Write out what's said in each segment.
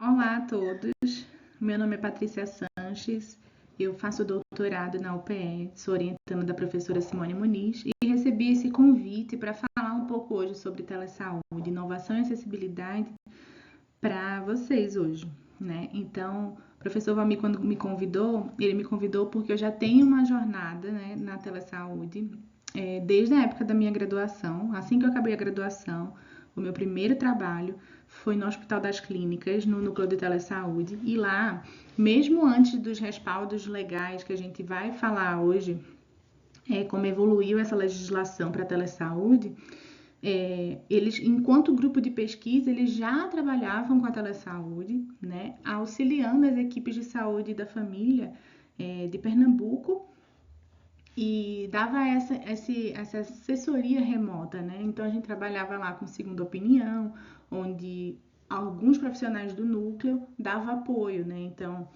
Olá a todos, meu nome é Patrícia Sanches, eu faço doutorado na UPE, sou orientanda da professora Simone Muniz e recebi esse convite para falar um pouco hoje sobre telesaúde, inovação e acessibilidade para vocês hoje, né? Então, o professor Valmir, quando me convidou, ele me convidou porque eu já tenho uma jornada, né, na telesaúde, desde a época da minha graduação, assim que eu acabei a graduação, o meu primeiro trabalho foi no Hospital das Clínicas, no Núcleo de Telesaúde, e lá, mesmo antes dos respaldos legais que a gente vai falar hoje, como evoluiu essa legislação para a telesaúde, eles, enquanto grupo de pesquisa, eles já trabalhavam com a telesaúde, né, auxiliando as equipes de saúde da família de Pernambuco e dava essa assessoria remota, né? Então a gente trabalhava lá com segunda opinião, onde alguns profissionais do núcleo davam apoio, né? Então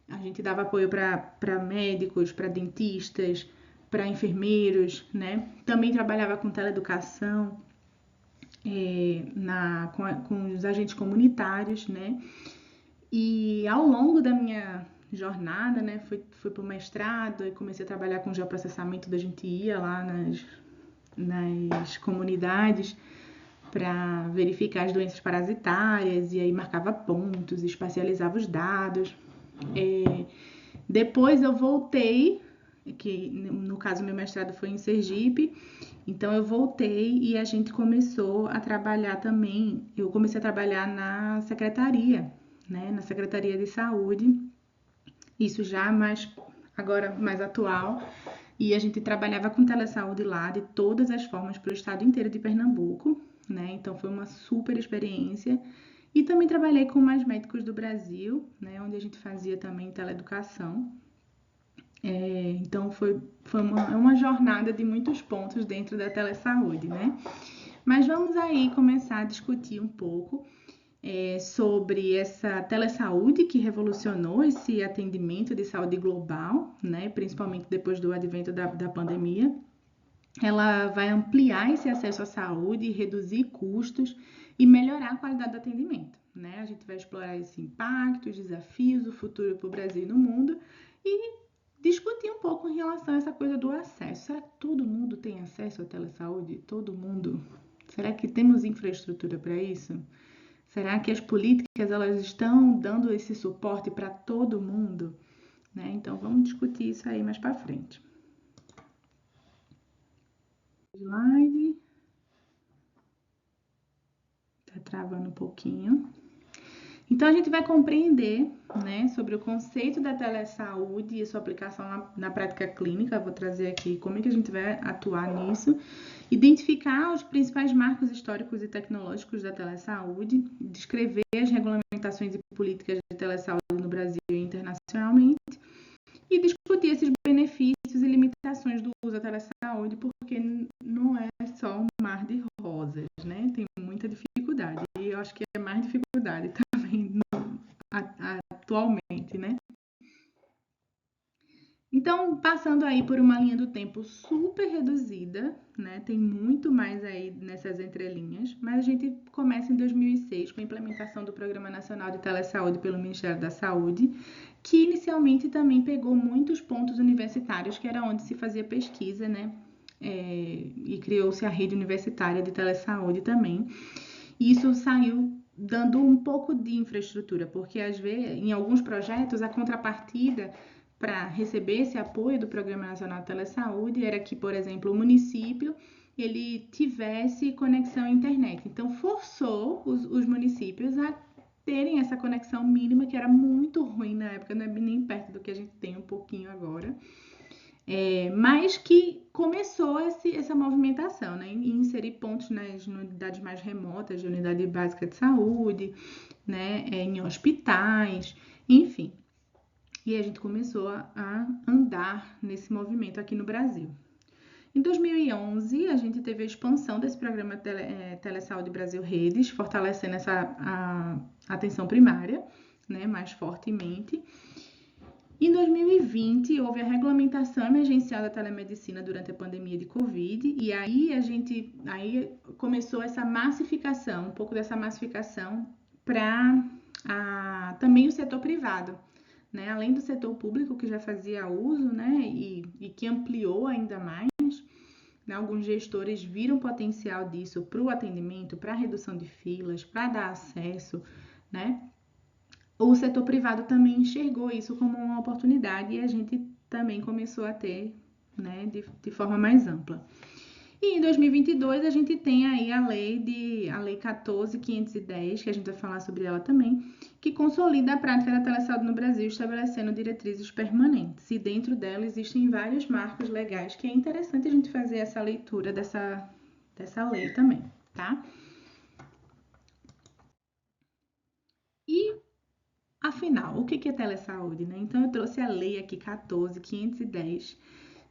a gente dava apoio para médicos, para dentistas, para enfermeiros, né? Também trabalhava com teleeducação, com os agentes comunitários, né? E ao longo da minha jornada, né, fui para o mestrado e comecei a trabalhar com geoprocessamento, da gente ia lá nas comunidades para verificar as doenças parasitárias e aí marcava pontos, espacializava os dados. Depois eu voltei, que no caso meu mestrado foi em Sergipe, então eu voltei e a gente começou a trabalhar também, eu comecei a trabalhar na secretaria, né, na Secretaria de Saúde, isso já agora mais atual, e a gente trabalhava com telesaúde lá de todas as formas para o estado inteiro de Pernambuco, né? Então foi uma super experiência. E também trabalhei com mais médicos do Brasil, né? Onde a gente fazia também teleeducação. Então foi uma jornada de muitos pontos dentro da telesaúde, né? Mas vamos aí começar a discutir um pouco sobre essa telesaúde que revolucionou esse atendimento de saúde global, né, principalmente depois do advento da pandemia. Ela vai ampliar esse acesso à saúde, reduzir custos e melhorar a qualidade do atendimento. Né? A gente vai explorar esse impacto, os desafios, o futuro para o Brasil e no mundo e discutir um pouco em relação a essa coisa do acesso. Será que todo mundo tem acesso à telesaúde? Todo mundo? Será que temos infraestrutura para isso? Será que as políticas elas estão dando esse suporte para todo mundo? Né? Então vamos discutir isso aí mais para frente. Slide. Tá travando um pouquinho. Então a gente vai compreender, né, sobre o conceito da telesaúde e sua aplicação na prática clínica. Vou trazer aqui como é que a gente vai atuar nisso. Identificar os principais marcos históricos e tecnológicos da telesaúde, descrever as regulamentações e políticas de telesaúde no Brasil e internacionalmente, e discutir esses benefícios e limitações do uso da telesaúde, porque não é só um mar de rosas, né? Tem muita dificuldade, e eu acho que é mais dificuldade também atualmente, né? Então, passando aí por uma linha do tempo super reduzida, né? Tem muito mais aí nessas entrelinhas, mas a gente começa em 2006 com a implementação do Programa Nacional de Telesaúde pelo Ministério da Saúde, que inicialmente também pegou muitos pontos universitários, que era onde se fazia pesquisa, né? E criou-se a rede universitária de telesaúde também. E isso saiu dando um pouco de infraestrutura, porque às vezes, em alguns projetos, a contrapartida para receber esse apoio do Programa Nacional de Telesaúde era que, por exemplo, o município ele tivesse conexão à internet. Então, forçou os municípios a terem essa conexão mínima, que era muito ruim na época, não é nem perto do que a gente tem um pouquinho agora. Mas que começou essa movimentação, né? Em inserir pontos nas unidades mais remotas, de unidade básica de saúde, né? Em hospitais, enfim. E a gente começou a andar nesse movimento aqui no Brasil. Em 2011, a gente teve a expansão desse programa Telesaúde Brasil Redes, fortalecendo a atenção primária, né, mais fortemente. Em 2020, houve a regulamentação emergencial da telemedicina durante a pandemia de Covid, e aí começou essa massificação, um pouco dessa massificação para também o setor privado, né? Além do setor público que já fazia uso, né? E que ampliou ainda mais, né? Alguns gestores viram potencial disso para o atendimento, para a redução de filas, para dar acesso, né? O setor privado também enxergou isso como uma oportunidade e a gente também começou a ter, né, de forma mais ampla. E em 2022 a gente tem aí a lei 14.510, que a gente vai falar sobre ela também, que consolida a prática da telesaúde no Brasil, estabelecendo diretrizes permanentes. E dentro dela existem vários marcos legais, que é interessante a gente fazer essa leitura dessa lei também, tá? E afinal, o que é telesaúde, né? Então eu trouxe a lei aqui 14.510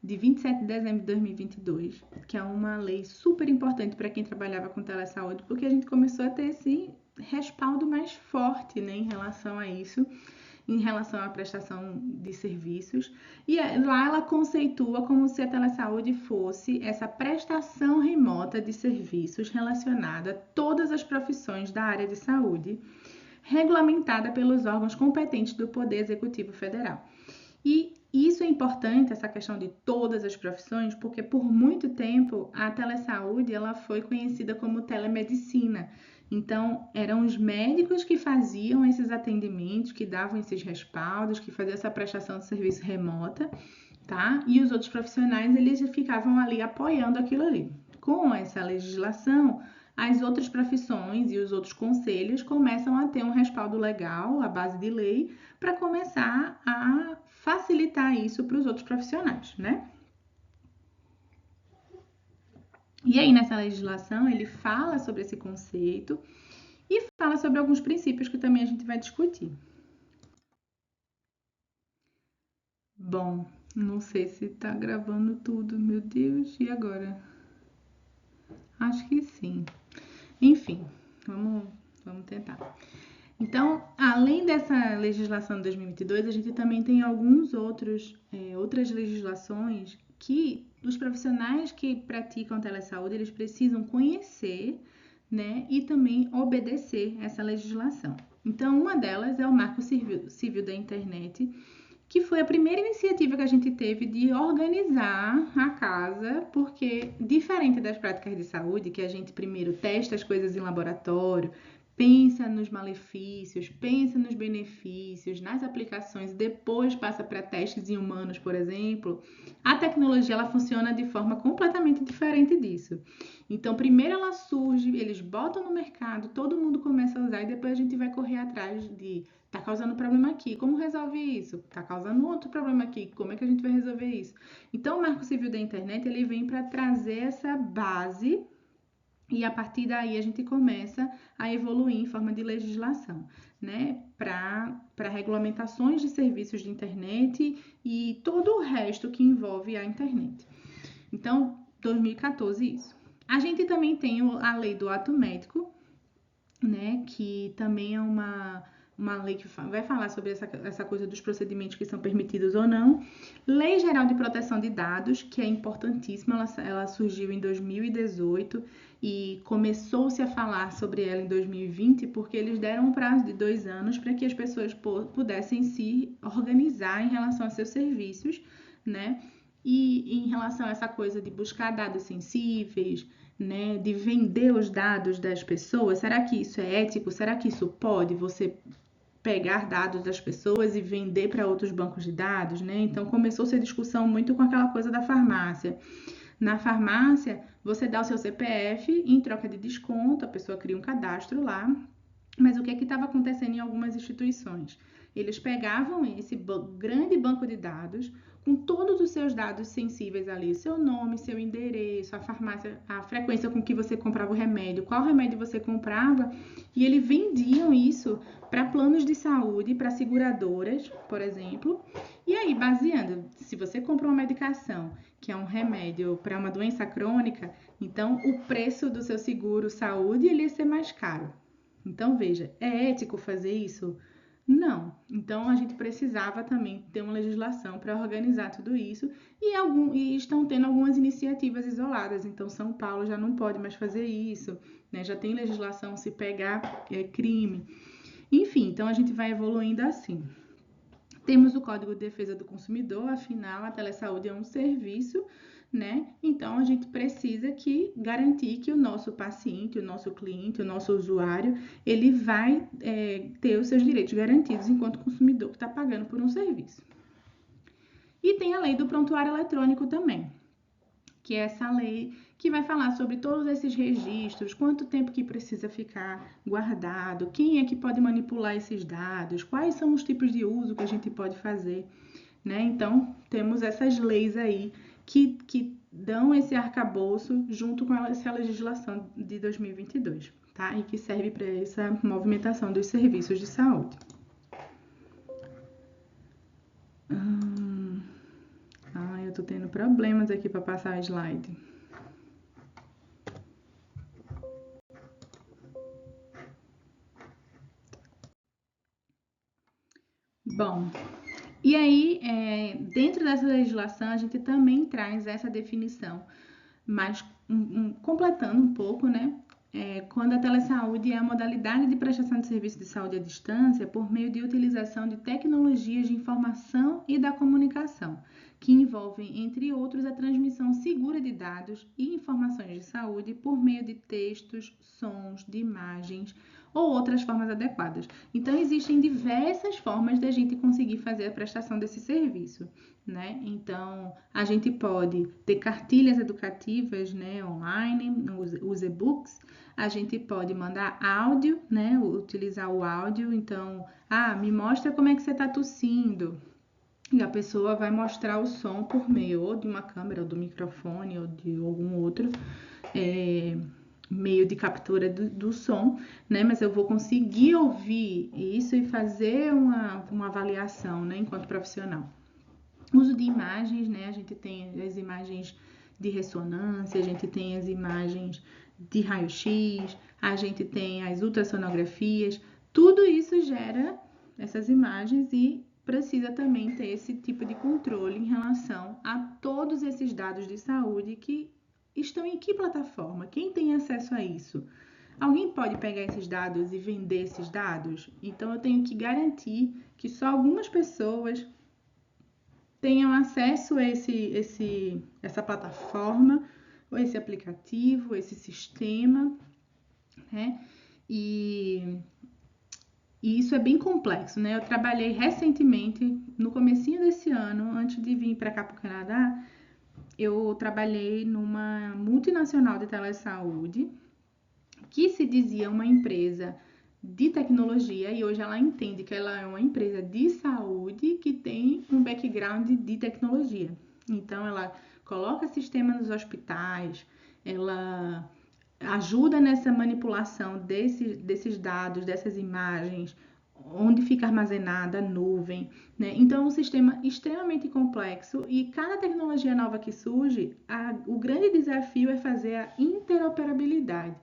de 27 de dezembro de 2022, que é uma lei super importante para quem trabalhava com telesaúde, porque a gente começou a ter esse respaldo mais forte, né, em relação a isso, em relação à prestação de serviços. E lá ela conceitua como se a telesaúde fosse essa prestação remota de serviços relacionada a todas as profissões da área de saúde, regulamentada pelos órgãos competentes do Poder Executivo Federal. E isso é importante, essa questão de todas as profissões, porque por muito tempo a telesaúde ela foi conhecida como telemedicina. Então, eram os médicos que faziam esses atendimentos, que davam esses respaldos, que faziam essa prestação de serviço remota, tá? E os outros profissionais, eles ficavam ali apoiando aquilo ali. Com essa legislação, as outras profissões e os outros conselhos começam a ter um respaldo legal, à base de lei, para começar a facilitar isso para os outros profissionais, né? E aí, nessa legislação, ele fala sobre esse conceito e fala sobre alguns princípios que também a gente vai discutir. Bom, não sei se tá gravando tudo, meu Deus, e agora? Acho que sim. Enfim, vamos tentar. Então, além dessa legislação de 2022, a gente também tem outras legislações que os profissionais que praticam telesaúde, eles precisam conhecer, né, e também obedecer essa legislação. Então, uma delas é o Marco Civil da Internet, que foi a primeira iniciativa que a gente teve de organizar a casa, porque diferente das práticas de saúde, que a gente primeiro testa as coisas em laboratório, pensa nos malefícios, pensa nos benefícios, nas aplicações, depois passa para testes em humanos, por exemplo, a tecnologia ela funciona de forma completamente diferente disso. Então, primeiro ela surge, eles botam no mercado, todo mundo começa a usar e depois a gente vai correr atrás de tá causando problema aqui, como resolve isso? Tá causando outro problema aqui, como é que a gente vai resolver isso? Então, o Marco Civil da Internet, ele vem para trazer essa base e a partir daí a gente começa a evoluir em forma de legislação, né? Para regulamentações de serviços de internet e todo o resto que envolve a internet. Então, 2014 isso. A gente também tem a lei do ato médico, né? Que também é uma lei que vai falar sobre essa coisa dos procedimentos que são permitidos ou não. Lei Geral de Proteção de Dados, que é importantíssima, ela surgiu em 2018 e começou-se a falar sobre ela em 2020 porque eles deram um prazo de 2 anos para que as pessoas pudessem se organizar em relação a seus serviços, né? E em relação a essa coisa de buscar dados sensíveis, né, de vender os dados das pessoas, será que isso é ético? Será que isso pode? Você pegar dados das pessoas e vender para outros bancos de dados, né? Então começou-se a discussão muito com aquela coisa da farmácia. Na farmácia, você dá o seu CPF em troca de desconto, a pessoa cria um cadastro lá. Mas o que estava acontecendo em algumas instituições? Eles pegavam esse grande banco de dados, com todos os seus dados sensíveis ali, seu nome, seu endereço, a farmácia, a frequência com que você comprava o remédio, qual remédio você comprava, e eles vendiam isso para planos de saúde, para seguradoras, por exemplo. E aí, baseando, se você compra uma medicação, que é um remédio para uma doença crônica, então o preço do seu seguro saúde ele ia ser mais caro. Então, veja, é ético fazer isso? Não. Então, a gente precisava também ter uma legislação para organizar tudo isso e estão tendo algumas iniciativas isoladas. Então, São Paulo já não pode mais fazer isso, né? Já tem legislação se pegar crime. Enfim, então a gente vai evoluindo assim. Temos o Código de Defesa do Consumidor, afinal, a telesaúde é um serviço, né? Então, a gente precisa garantir que o nosso paciente, o nosso cliente, o nosso usuário, ele vai ter os seus direitos garantidos enquanto consumidor que está pagando por um serviço. E tem a lei do prontuário eletrônico também, que é essa lei que vai falar sobre todos esses registros, quanto tempo que precisa ficar guardado, quem é que pode manipular esses dados, quais são os tipos de uso que a gente pode fazer, né? Então, temos essas leis aí que dão esse arcabouço junto com essa legislação de 2022, tá? E que serve para essa movimentação dos serviços de saúde. Eu tô tendo problemas aqui para passar a slide. Bom, e aí, dentro dessa legislação, a gente também traz essa definição, mas completando um pouco, né? Quando a telesaúde é a modalidade de prestação de serviço de saúde à distância por meio de utilização de tecnologias de informação e da comunicação, que envolvem, entre outros, a transmissão segura de dados e informações de saúde por meio de textos, sons, de imagens ou outras formas adequadas. Então, existem diversas formas de a gente conseguir fazer a prestação desse serviço, né? Então, a gente pode ter cartilhas educativas, né, online, os e-books, a gente pode mandar áudio, né, utilizar o áudio, então, me mostra como é que você está tossindo, e a pessoa vai mostrar o som por meio ou de uma câmera, ou do microfone, ou de algum outro meio de captura do som, né? Mas eu vou conseguir ouvir isso e fazer uma avaliação, né, enquanto profissional. Uso de imagens, né? A gente tem as imagens de ressonância, a gente tem as imagens de raio-x, a gente tem as ultrassonografias, tudo isso gera essas imagens e precisa também ter esse tipo de controle em relação a todos esses dados de saúde que estão em que plataforma? Quem tem acesso a isso? Alguém pode pegar esses dados e vender esses dados? Então eu tenho que garantir que só algumas pessoas tenham acesso a essa plataforma, ou esse aplicativo, esse sistema, né? E isso é bem complexo, né? Eu trabalhei recentemente, no comecinho desse ano, antes de vir para cá para o Canadá, eu trabalhei numa multinacional de telesaúde, que se dizia uma empresa de tecnologia, e hoje ela entende que ela é uma empresa de saúde que tem um background de tecnologia. Então, ela coloca sistema nos hospitais, ela ajuda nessa manipulação desses dados, dessas imagens, onde fica armazenada a nuvem, né? Então, é um sistema extremamente complexo e cada tecnologia nova que surge, o grande desafio é fazer a interoperabilidade,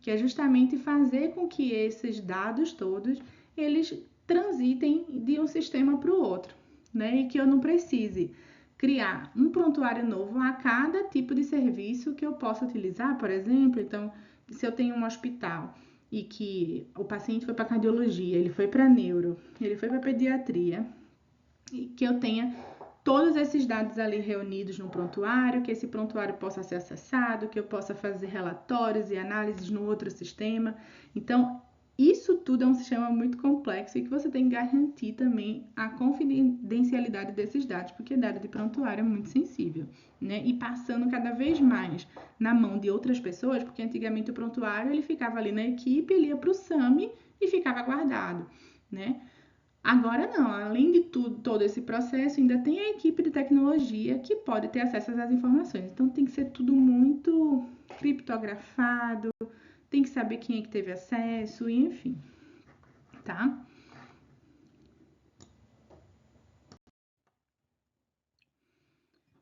que é justamente fazer com que esses dados todos, eles transitem de um sistema para o outro, né? E que eu não precise criar um prontuário novo a cada tipo de serviço que eu possa utilizar, por exemplo. Então, se eu tenho um hospital e que o paciente foi para cardiologia, ele foi para neuro, ele foi para pediatria, e que eu tenha todos esses dados ali reunidos no prontuário, que esse prontuário possa ser acessado, que eu possa fazer relatórios e análises no outro sistema. Então, isso tudo é um sistema muito complexo e que você tem que garantir também a confidencialidade desses dados, porque dado de prontuário é muito sensível, né? E passando cada vez mais na mão de outras pessoas, porque antigamente o prontuário ele ficava ali na equipe, ele ia para o SAMI e ficava guardado, né? Agora não, além de tudo, todo esse processo, ainda tem a equipe de tecnologia que pode ter acesso às informações. Então tem que ser tudo muito criptografado, tem que saber quem é que teve acesso, enfim, tá?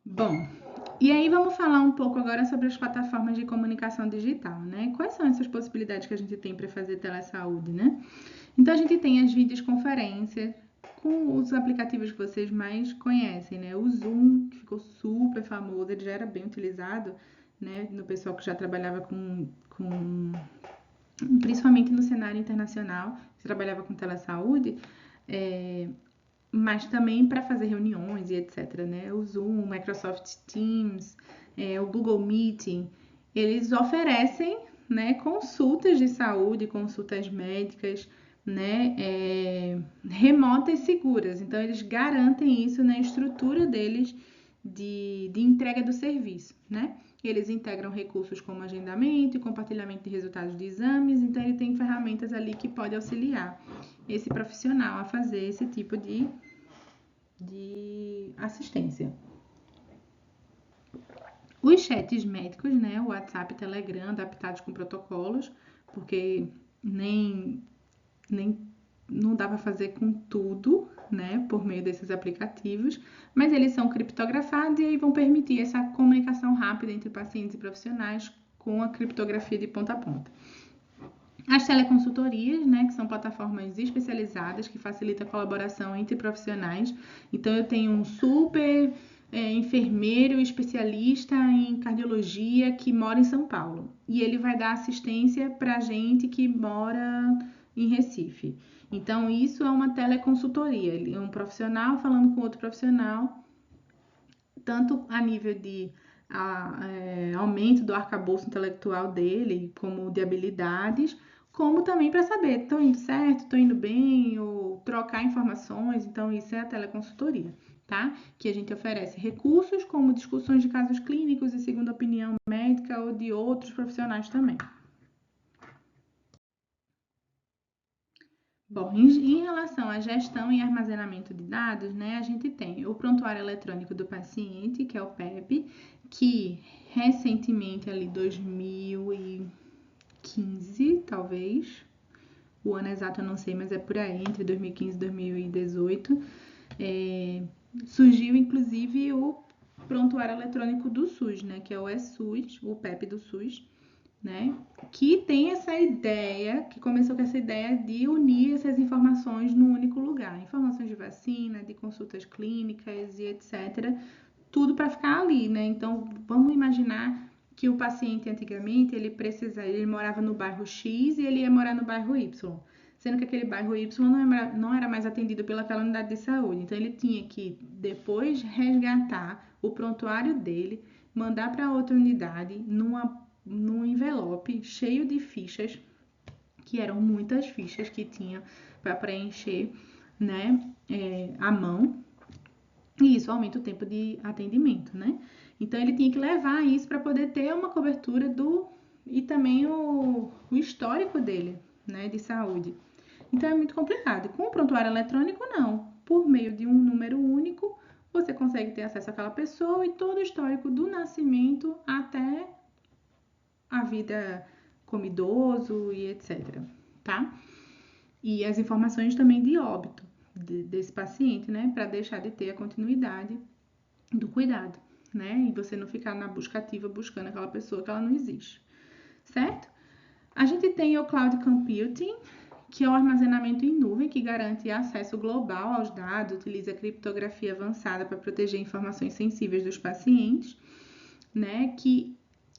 Bom, e aí vamos falar um pouco agora sobre as plataformas de comunicação digital, né? Quais são essas possibilidades que a gente tem para fazer telesaúde, né? Então a gente tem as videoconferências com os aplicativos que vocês mais conhecem, né? O Zoom, que ficou super famoso, ele já era bem utilizado, né? No pessoal que já trabalhava com principalmente no cenário internacional, que trabalhava com telesaúde, mas também para fazer reuniões e etc, né? O Zoom, o Microsoft Teams, o Google Meeting, eles oferecem, né, consultas de saúde, consultas médicas, né, remotas seguras. Então, eles garantem isso na estrutura deles de entrega do serviço, né? Eles integram recursos como agendamento e compartilhamento de resultados de exames, então ele tem ferramentas ali que pode auxiliar esse profissional a fazer esse tipo de assistência. Os chats médicos, né, o WhatsApp e Telegram, adaptados com protocolos, porque nem não dá para fazer com tudo, né, por meio desses aplicativos, mas eles são criptografados e aí vão permitir essa comunicação rápida entre pacientes e profissionais com a criptografia de ponta a ponta. As teleconsultorias, né, que são plataformas especializadas que facilitam a colaboração entre profissionais. Então, eu tenho um super enfermeiro especialista em cardiologia que mora em São Paulo e ele vai dar assistência para gente que mora em Recife. Então, isso é uma teleconsultoria. Ele é um profissional falando com outro profissional, tanto a nível de aumento do arcabouço intelectual dele, como de habilidades, como também para saber, estou indo certo, estou indo bem, ou trocar informações. Então, isso é a teleconsultoria, tá? Que a gente oferece recursos como discussões de casos clínicos e segunda opinião médica ou de outros profissionais também. Bom, em relação à gestão e armazenamento de dados, né, a gente tem o prontuário eletrônico do paciente, que é o PEP, que recentemente, ali 2015, talvez, o ano exato eu não sei, mas é por aí, entre 2015 e 2018, surgiu inclusive o prontuário eletrônico do SUS, né, que é o eSUS, o PEP do SUS, né? Que tem essa ideia, que começou com essa ideia de unir essas informações num único lugar. Informações de vacina, de consultas clínicas e etc. Tudo para ficar ali, né? Então, vamos imaginar que o paciente antigamente, ele morava no bairro X e ele ia morar no bairro Y. Sendo que aquele bairro Y não era mais atendido pelaquela unidade de saúde. Então, ele tinha que depois resgatar o prontuário dele, mandar para outra unidade, num envelope cheio de fichas, que eram muitas fichas que tinha para preencher, né, à mão, e isso aumenta o tempo de atendimento, né? Então ele tinha que levar isso para poder ter uma cobertura e também o histórico dele, né, de saúde. Então é muito complicado. Com o prontuário eletrônico, não. Por meio de um número único, você consegue ter acesso àquela pessoa e todo o histórico do nascimento até a vida como idoso e etc, tá? E as informações também de óbito desse paciente, né, para deixar de ter a continuidade do cuidado, né? E você não ficar na busca ativa buscando aquela pessoa que ela não existe, certo? A gente tem o Cloud Computing, que é o armazenamento em nuvem que garante acesso global aos dados, utiliza criptografia avançada para proteger informações sensíveis dos pacientes, né? Que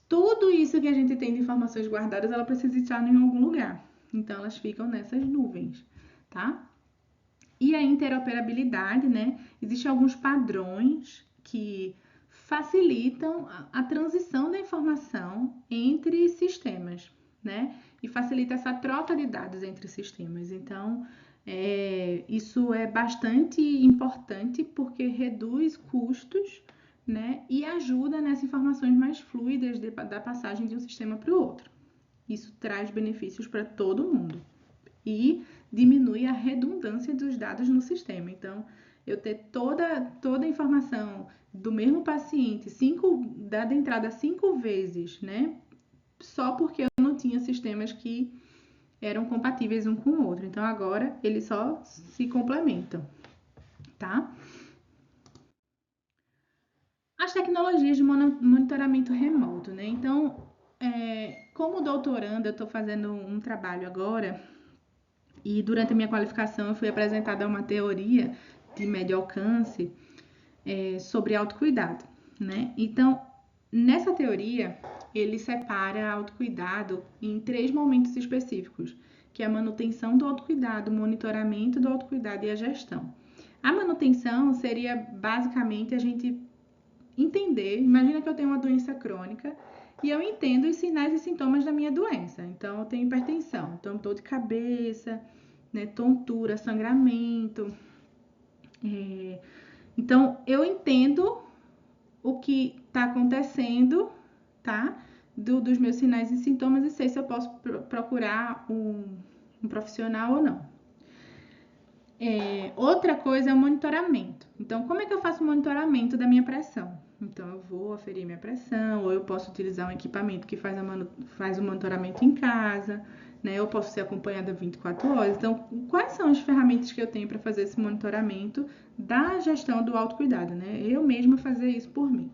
tudo isso que a gente tem de informações guardadas, ela precisa estar em algum lugar. Então, elas ficam nessas nuvens, tá? E a interoperabilidade, né? Existem alguns padrões que facilitam a transição da informação entre sistemas, né? E facilita essa troca de dados entre sistemas. Então, isso é bastante importante porque reduz custos, né? E ajuda nessas informações mais fluidas da passagem de um sistema para o outro. Isso traz benefícios para todo mundo e diminui a redundância dos dados no sistema. Então, eu ter toda a informação do mesmo paciente dada entrada 5 vezes, né? Só porque eu não tinha sistemas que eram compatíveis um com o outro. Então, agora eles só se complementam, tá? As tecnologias de monitoramento remoto, né? Então, como doutoranda, eu estou fazendo um trabalho agora e durante a minha qualificação eu fui apresentada a uma teoria de médio alcance sobre autocuidado, né? Então, nessa teoria, ele separa autocuidado em 3 momentos específicos, que é a manutenção do autocuidado, o monitoramento do autocuidado e a gestão. A manutenção seria basicamente a gente entender, imagina que eu tenho uma doença crônica e eu entendo os sinais e sintomas da minha doença. Então, eu tenho hipertensão, então dor de cabeça, né, tontura, sangramento. Então, eu entendo o que está acontecendo, tá? Dos meus sinais e sintomas e sei se eu posso procurar um profissional ou não. Outra coisa é o monitoramento. Então, como é que eu faço o monitoramento da minha pressão? Então, eu vou aferir minha pressão, ou eu posso utilizar um equipamento que faz o monitoramento em casa, né? Eu posso ser acompanhada 24 horas. Então, quais são as ferramentas que eu tenho para fazer esse monitoramento da gestão do autocuidado, né? Eu mesma fazer isso por mim.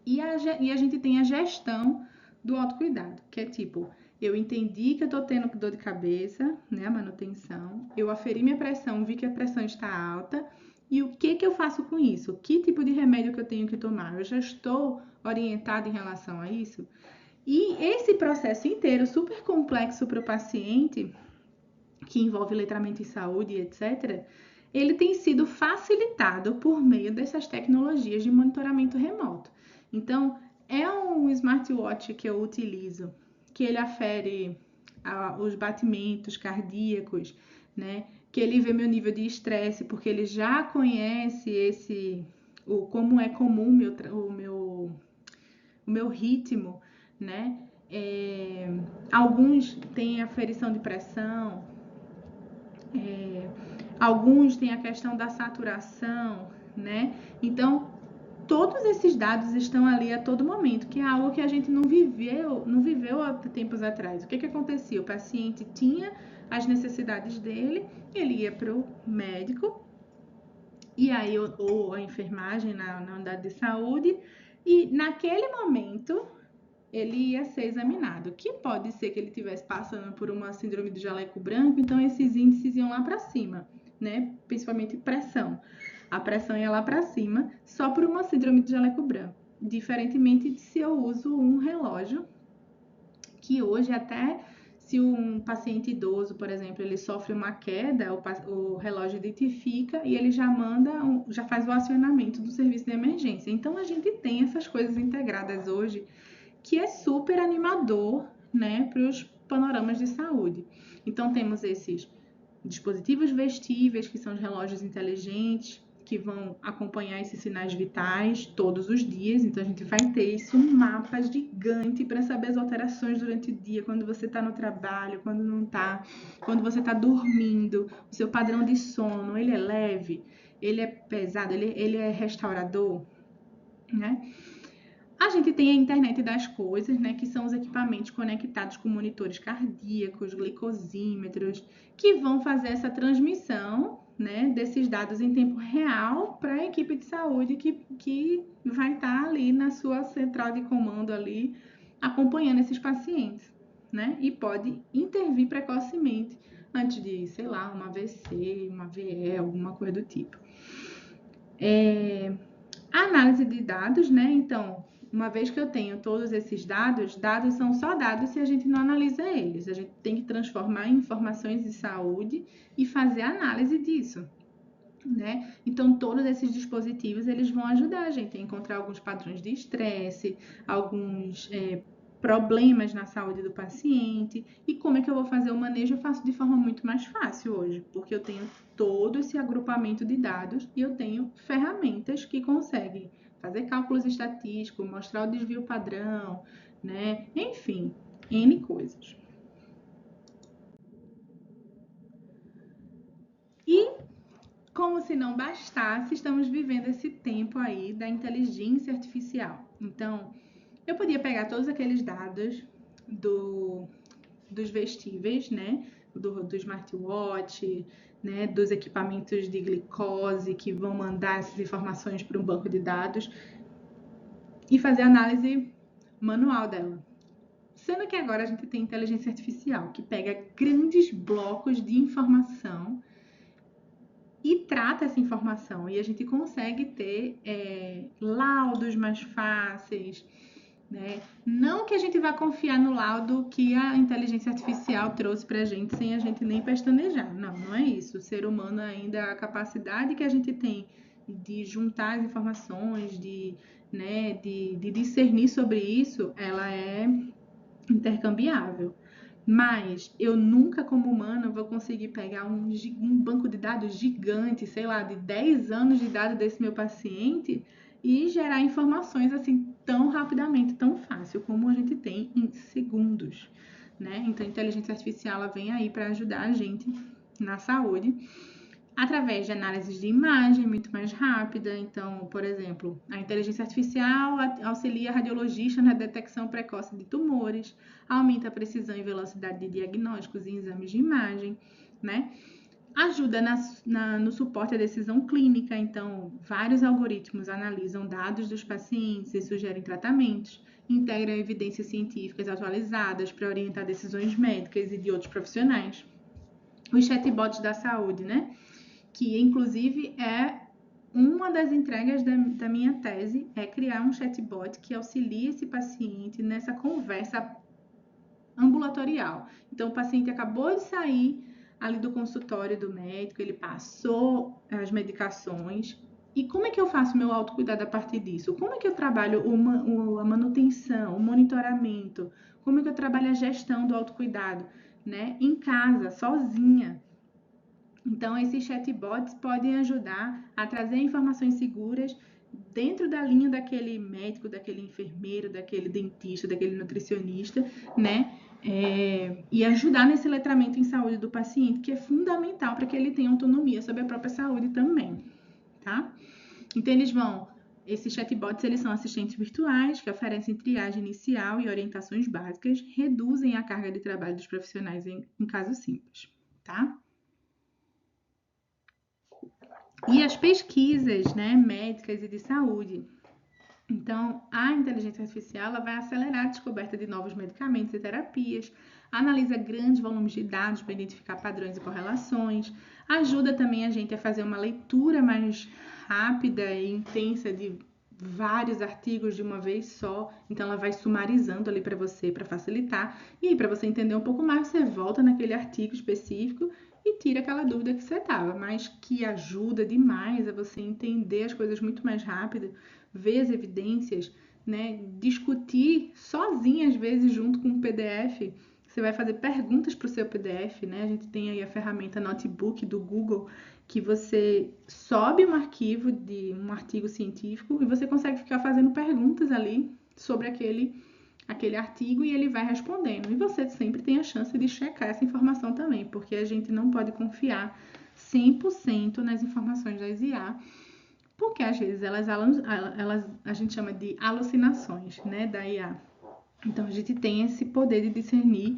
E a gente tem a gestão do autocuidado, que é tipo, eu entendi que eu tô tendo dor de cabeça, né, a manutenção, eu aferi minha pressão, vi que a pressão está alta, e o que eu faço com isso? Que tipo de remédio que eu tenho que tomar? Eu já estou orientada em relação a isso? E esse processo inteiro, super complexo para o paciente, que envolve letramento em saúde, etc., ele tem sido facilitado por meio dessas tecnologias de monitoramento remoto. Então, é um smartwatch que eu utilizo, que ele afere os batimentos cardíacos, né? Que ele vê meu nível de estresse, porque ele já conhece como é comum o meu ritmo, né? Alguns têm aferição de pressão, alguns têm a questão da saturação, né? Então, todos esses dados estão ali a todo momento, que é algo que a gente não viveu há tempos atrás. O que acontecia? O paciente tinha as necessidades dele, ele ia para o médico, e aí, ou a enfermagem na unidade de saúde, e naquele momento ele ia ser examinado, que pode ser que ele estivesse passando por uma síndrome do jaleco branco, então esses índices iam lá para cima, né? Principalmente pressão. A pressão ia lá para cima só por uma síndrome do jaleco branco. Diferentemente de se eu uso um relógio, que hoje até se um paciente idoso, por exemplo, ele sofre uma queda, o relógio identifica e ele já faz o acionamento do serviço de emergência. Então a gente tem essas coisas integradas hoje, que é super animador, né, para os panoramas de saúde. Então, temos esses dispositivos vestíveis, que são os relógios inteligentes, que vão acompanhar esses sinais vitais todos os dias. Então, a gente vai ter isso, um mapa gigante para saber as alterações durante o dia, quando você está no trabalho, quando não está, quando você está dormindo, o seu padrão de sono, ele é leve, ele é pesado, ele é restaurador, né? A gente tem a internet das coisas, né, que são os equipamentos conectados com monitores cardíacos, glicosímetros, que vão fazer essa transmissão, né, desses dados em tempo real para a equipe de saúde que vai estar ali na sua central de comando ali, acompanhando esses pacientes, né, e pode intervir precocemente antes de, sei lá, uma AVC, uma VE, alguma coisa do tipo. A análise de dados, né, então, uma vez que eu tenho todos esses dados são só dados se a gente não analisa eles. A gente tem que transformar em informações de saúde e fazer análise disso, né? Então, todos esses dispositivos, eles vão ajudar a gente a encontrar alguns padrões de estresse, alguns problemas na saúde do paciente. E como é que eu vou fazer o manejo? Eu faço de forma muito mais fácil hoje, porque eu tenho todo esse agrupamento de dados e eu tenho ferramentas que conseguem fazer cálculos estatísticos, mostrar o desvio padrão, né? Enfim, N coisas. E, como se não bastasse, estamos vivendo esse tempo aí da inteligência artificial. Então, eu podia pegar todos aqueles dados dos vestíveis, né? Do smartwatch, né? Dos equipamentos de glicose que vão mandar essas informações para um banco de dados e fazer análise manual dela. Sendo que agora a gente tem inteligência artificial que pega grandes blocos de informação e trata essa informação, e a gente consegue ter laudos mais fáceis, né? Não que a gente vá confiar no laudo que a inteligência artificial trouxe para a gente sem a gente nem pestanejar. Não, não é isso. O ser humano ainda, a capacidade que a gente tem de juntar as informações, né, de discernir sobre isso, ela é intercambiável. Mas eu nunca, como humano, vou conseguir pegar um banco de dados gigante, sei lá, de 10 anos de dados desse meu paciente e gerar informações assim tão rapidamente, tão fácil como a gente tem em segundos, né? Então, a inteligência artificial ela vem aí para ajudar a gente na saúde através de análises de imagem muito mais rápida. Então, por exemplo, a inteligência artificial auxilia radiologistas na detecção precoce de tumores, aumenta a precisão e velocidade de diagnósticos e exames de imagem, né? Ajuda no suporte à decisão clínica. Então, vários algoritmos analisam dados dos pacientes e sugerem tratamentos, integram evidências científicas atualizadas para orientar decisões médicas e de outros profissionais. Os chatbots da saúde, né? Que inclusive é uma das entregas da minha tese, é criar um chatbot que auxilie esse paciente nessa conversa ambulatorial. Então, o paciente acabou de sair ali do consultório do médico, ele passou as medicações. E como é que eu faço meu autocuidado a partir disso? Como é que eu trabalho a manutenção, o monitoramento? Como é que eu trabalho a gestão do autocuidado, né? Em casa, sozinha. Então, esses chatbots podem ajudar a trazer informações seguras dentro da linha daquele médico, daquele enfermeiro, daquele dentista, daquele nutricionista, né? E ajudar nesse letramento em saúde do paciente, que é fundamental para que ele tenha autonomia sobre a própria saúde também, tá? Então, esses chatbots, eles são assistentes virtuais que oferecem triagem inicial e orientações básicas, reduzem a carga de trabalho dos profissionais em casos simples, tá? E as pesquisas, né, médicas e de saúde. Então, a inteligência artificial ela vai acelerar a descoberta de novos medicamentos e terapias, analisa grandes volumes de dados para identificar padrões e correlações, ajuda também a gente a fazer uma leitura mais rápida e intensa de vários artigos de uma vez só. Então, ela vai sumarizando ali para você, para facilitar. E aí, para você entender um pouco mais, você volta naquele artigo específico e tira aquela dúvida que você estava, mas que ajuda demais a você entender as coisas muito mais rápido, ver as evidências, né? Discutir sozinha, às vezes, junto com o PDF. Você vai fazer perguntas para o seu PDF, né? A gente tem aí a ferramenta Notebook do Google, que você sobe um arquivo de um artigo científico e você consegue ficar fazendo perguntas ali sobre aquele artigo e ele vai respondendo. E você sempre tem a chance de checar essa informação também, porque a gente não pode confiar 100% nas informações das IA, porque às vezes elas a gente chama de alucinações, né, da IA. Então a gente tem esse poder de discernir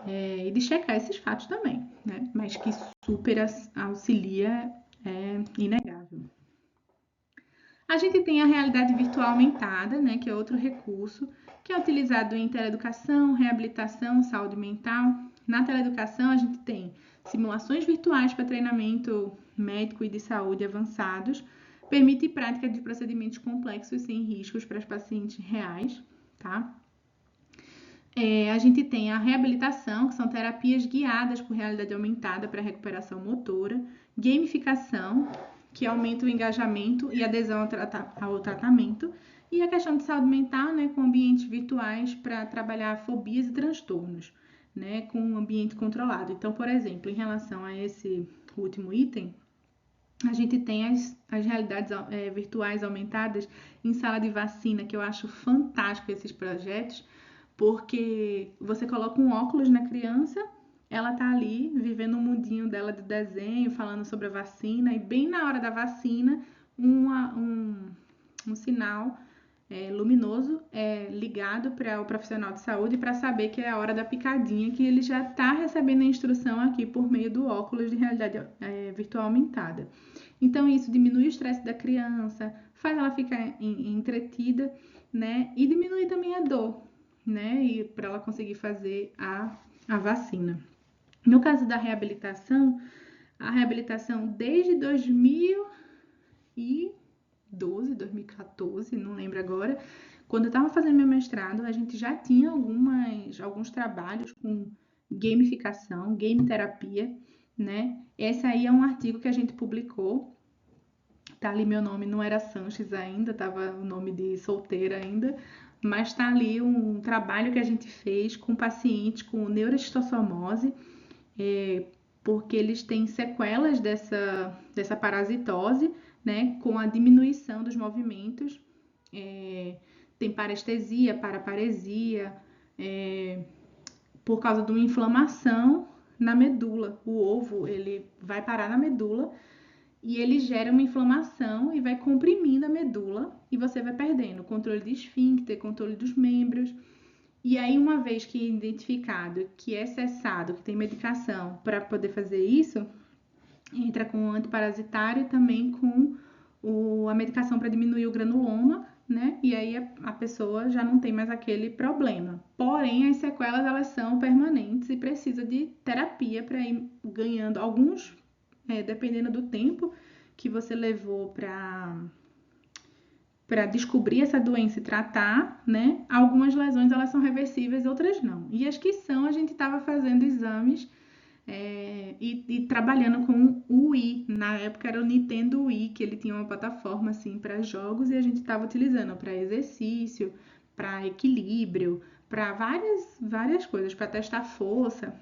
e de checar esses fatos também, né? Mas que super auxilia é inegável. A gente tem a realidade virtual aumentada, né, que é outro recurso, que é utilizado em teleeducação, reabilitação, saúde mental. Na teleeducação, a gente tem simulações virtuais para treinamento médico e de saúde avançados, permite prática de procedimentos complexos sem riscos para os pacientes reais, tá? A gente tem a reabilitação, que são terapias guiadas por realidade aumentada para recuperação motora, gamificação, que aumenta o engajamento e adesão ao tratamento, e a questão de saúde mental, né, com ambientes virtuais para trabalhar fobias e transtornos, né, com um ambiente controlado. Então, por exemplo, em relação a esse último item, a gente tem as realidades virtuais aumentadas em sala de vacina, que eu acho fantástico esses projetos, porque você coloca um óculos na criança, ela tá ali vivendo o mundinho dela de desenho, falando sobre a vacina, e bem na hora da vacina, um sinal luminoso ligado para o profissional de saúde para saber que é a hora da picadinha, que ele já está recebendo a instrução aqui por meio do óculos de realidade virtual aumentada. Então, isso diminui o estresse da criança, faz ela ficar entretida, né? E diminui também a dor, né? E para ela conseguir fazer a vacina. No caso da reabilitação, a reabilitação desde 2012, 2014, não lembro agora, Quando eu estava fazendo meu mestrado, a gente já tinha alguns trabalhos com gamificação, game terapia, né? Esse aí é um artigo que a gente publicou. Tá ali meu nome, não era Sanches ainda, tava o nome de solteira ainda, mas tá ali um trabalho que a gente fez com pacientes com neuroesteossomose, porque eles têm sequelas dessa parasitose, né, com a diminuição dos movimentos, tem parestesia, paraparesia, por causa de uma inflamação na medula. O ovo, ele vai parar na medula e ele gera uma inflamação e vai comprimindo a medula e você vai perdendo o controle de esfíncter, controle dos membros. E aí, uma vez que é identificado que é cessado, que tem medicação para poder fazer isso, entra com o antiparasitário e também com a medicação para diminuir o granuloma, né? E aí a pessoa já não tem mais aquele problema. Porém, as sequelas elas são permanentes e precisa de terapia para ir ganhando alguns, dependendo do tempo que você levou para descobrir essa doença e tratar, né? Algumas lesões elas são reversíveis, outras não. E as que são, a gente estava fazendo exames e trabalhando com o Wii. Na época era o Nintendo Wii, que ele tinha uma plataforma assim para jogos e a gente estava utilizando para exercício, para equilíbrio, para várias coisas, para testar força.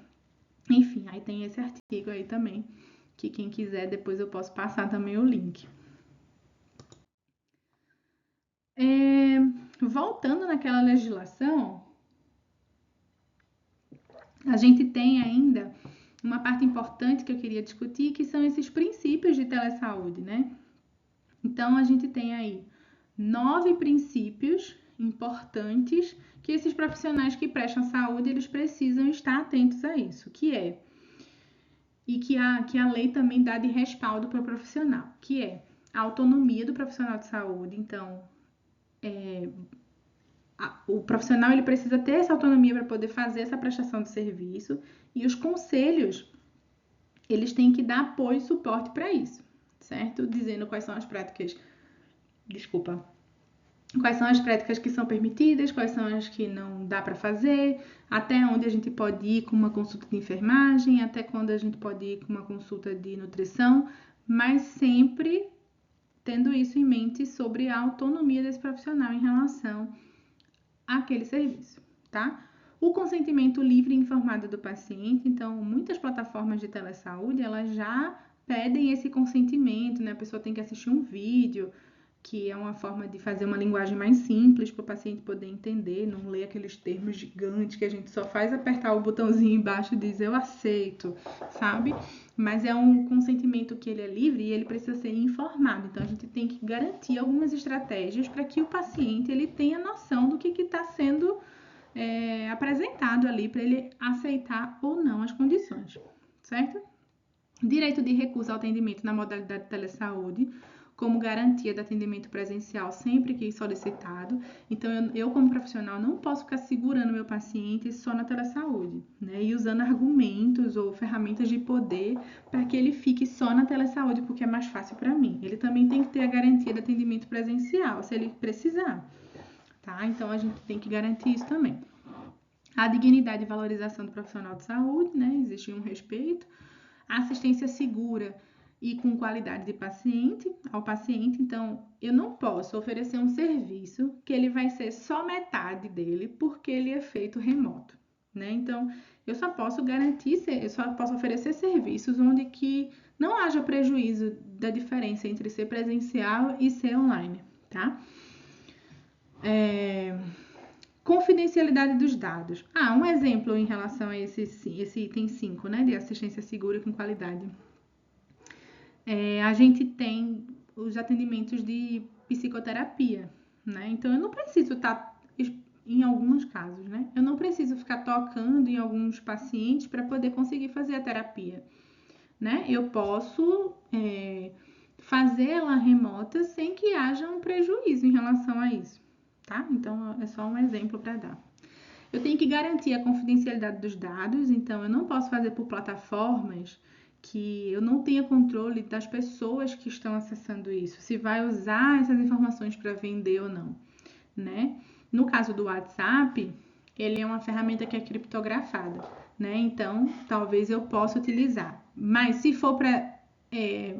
Enfim, aí tem esse artigo aí também, que quem quiser depois eu posso passar também o link. Voltando naquela legislação, a gente tem ainda uma parte importante que eu queria discutir, que são esses princípios de telesaúde, né? Então, a gente tem aí 9 princípios importantes que esses profissionais que prestam saúde, eles precisam estar atentos a isso, e que a lei também dá de respaldo para o profissional, que é a autonomia do profissional de saúde. Então, o profissional ele precisa ter essa autonomia para poder fazer essa prestação de serviço, e os conselhos eles têm que dar apoio e suporte para isso, certo? Dizendo quais são as práticas, quais são as práticas que são permitidas, quais são as que não dá para fazer, até onde a gente pode ir com uma consulta de enfermagem, até quando a gente pode ir com uma consulta de nutrição, mas sempre tendo isso em mente sobre a autonomia desse profissional em relação àquele serviço, tá? O consentimento livre e informado do paciente. Então, muitas plataformas de telesaúde, elas já pedem esse consentimento, né? A pessoa tem que assistir um vídeo, que é uma forma de fazer uma linguagem mais simples para o paciente poder entender, não ler aqueles termos gigantes que a gente só faz apertar o botãozinho embaixo e diz eu aceito, sabe? Mas é um consentimento que ele é livre e ele precisa ser informado. Então a gente tem que garantir algumas estratégias para que o paciente ele tenha noção do que está sendo apresentado ali para ele aceitar ou não as condições, certo? Direito de recurso ao atendimento na modalidade de telesaúde, como garantia de atendimento presencial sempre que solicitado. Então, eu como profissional não posso ficar segurando meu paciente só na telesaúde, né? E usando argumentos ou ferramentas de poder para que ele fique só na telesaúde, porque é mais fácil para mim. Ele também tem que ter a garantia de atendimento presencial, se ele precisar, tá? Então, a gente tem que garantir isso também. A dignidade e valorização do profissional de saúde, né? Existe um respeito. A assistência segura e com qualidade ao paciente. Então, eu não posso oferecer um serviço que ele vai ser só metade dele porque ele é feito remoto, né? Então, eu só posso oferecer serviços onde que não haja prejuízo da diferença entre ser presencial e ser online, tá? Confidencialidade dos dados. Um exemplo em relação a esse item 5, né, de assistência segura e com qualidade. A gente tem os atendimentos de psicoterapia, né? Então, eu não preciso estar, em alguns casos, né? Eu não preciso ficar tocando em alguns pacientes para poder conseguir fazer a terapia, né? Eu posso fazer ela remota sem que haja um prejuízo em relação a isso, tá? Então, é só um exemplo para dar. Eu tenho que garantir a confidencialidade dos dados, então eu não posso fazer por plataformas que eu não tenha controle das pessoas que estão acessando isso, se vai usar essas informações para vender ou não, né? No caso do WhatsApp, ele é uma ferramenta que é criptografada, né? Então, talvez eu possa utilizar. Mas se for para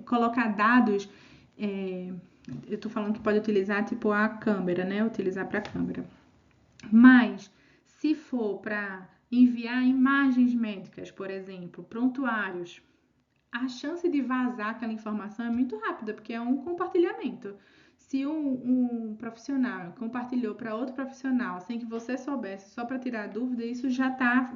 colocar dados, eu estou falando que pode utilizar tipo a câmera, né? Utilizar para a câmera. Mas se for para enviar imagens médicas, por exemplo, prontuários, a chance de vazar aquela informação é muito rápida, porque é um compartilhamento. Se um profissional compartilhou para outro profissional sem que você soubesse, só para tirar dúvida, isso já está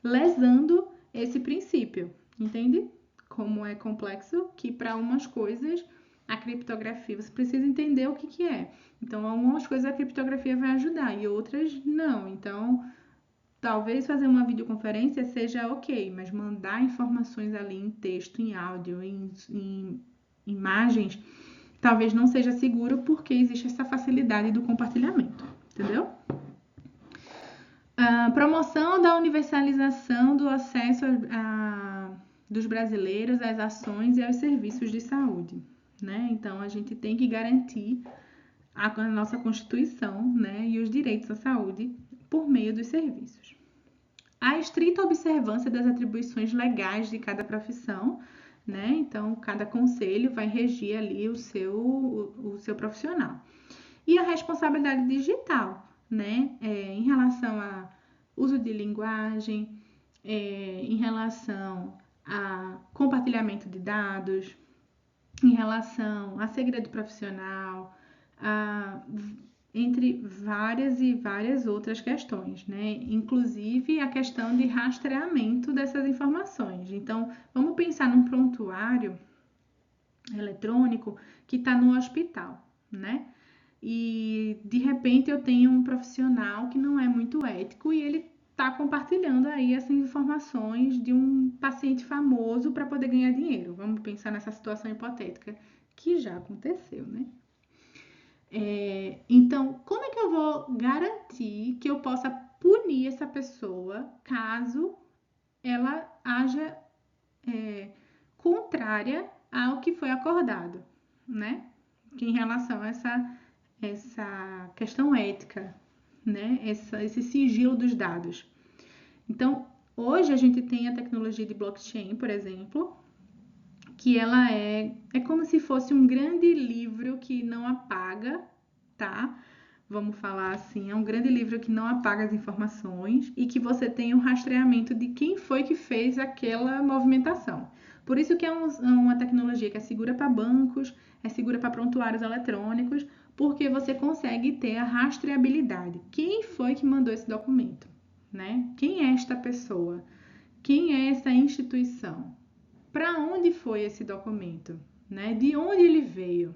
lesando esse princípio, entende? Como é complexo, que para umas coisas a criptografia, você precisa entender o que é. Então, algumas coisas a criptografia vai ajudar e outras não. Então, talvez fazer uma videoconferência seja ok, mas mandar informações ali em texto, em áudio, em imagens, talvez não seja seguro porque existe essa facilidade do compartilhamento, entendeu? A promoção da universalização do acesso dos brasileiros às ações e aos serviços de saúde, né? Então, a gente tem que garantir a nossa Constituição, né, e os direitos à saúde por meio dos serviços. A estrita observância das atribuições legais de cada profissão, né? Então, cada conselho vai regir ali o seu profissional. E a responsabilidade digital, né? Em relação a uso de linguagem, em relação a compartilhamento de dados, em relação a segredo profissional, entre várias e várias outras questões, né? Inclusive a questão de rastreamento dessas informações. Então, vamos pensar num prontuário eletrônico que está no hospital, né? E de repente eu tenho um profissional que não é muito ético e ele está compartilhando aí essas informações de um paciente famoso para poder ganhar dinheiro. Vamos pensar nessa situação hipotética que já aconteceu, né? Então, como é que eu vou garantir que eu possa punir essa pessoa caso ela haja contrária ao que foi acordado, né? Que em relação a essa questão ética, né? Esse sigilo dos dados. Então, hoje a gente tem a tecnologia de blockchain, por exemplo, que ela é como se fosse um grande livro que não apaga, tá? Vamos falar assim, é um grande livro que não apaga as informações e que você tem um rastreamento de quem foi que fez aquela movimentação. Por isso que é uma tecnologia que é segura para bancos, é segura para prontuários eletrônicos, porque você consegue ter a rastreabilidade. Quem foi que mandou esse documento, né? Quem é esta pessoa? Quem é essa instituição? Para onde foi esse documento, né? De onde ele veio?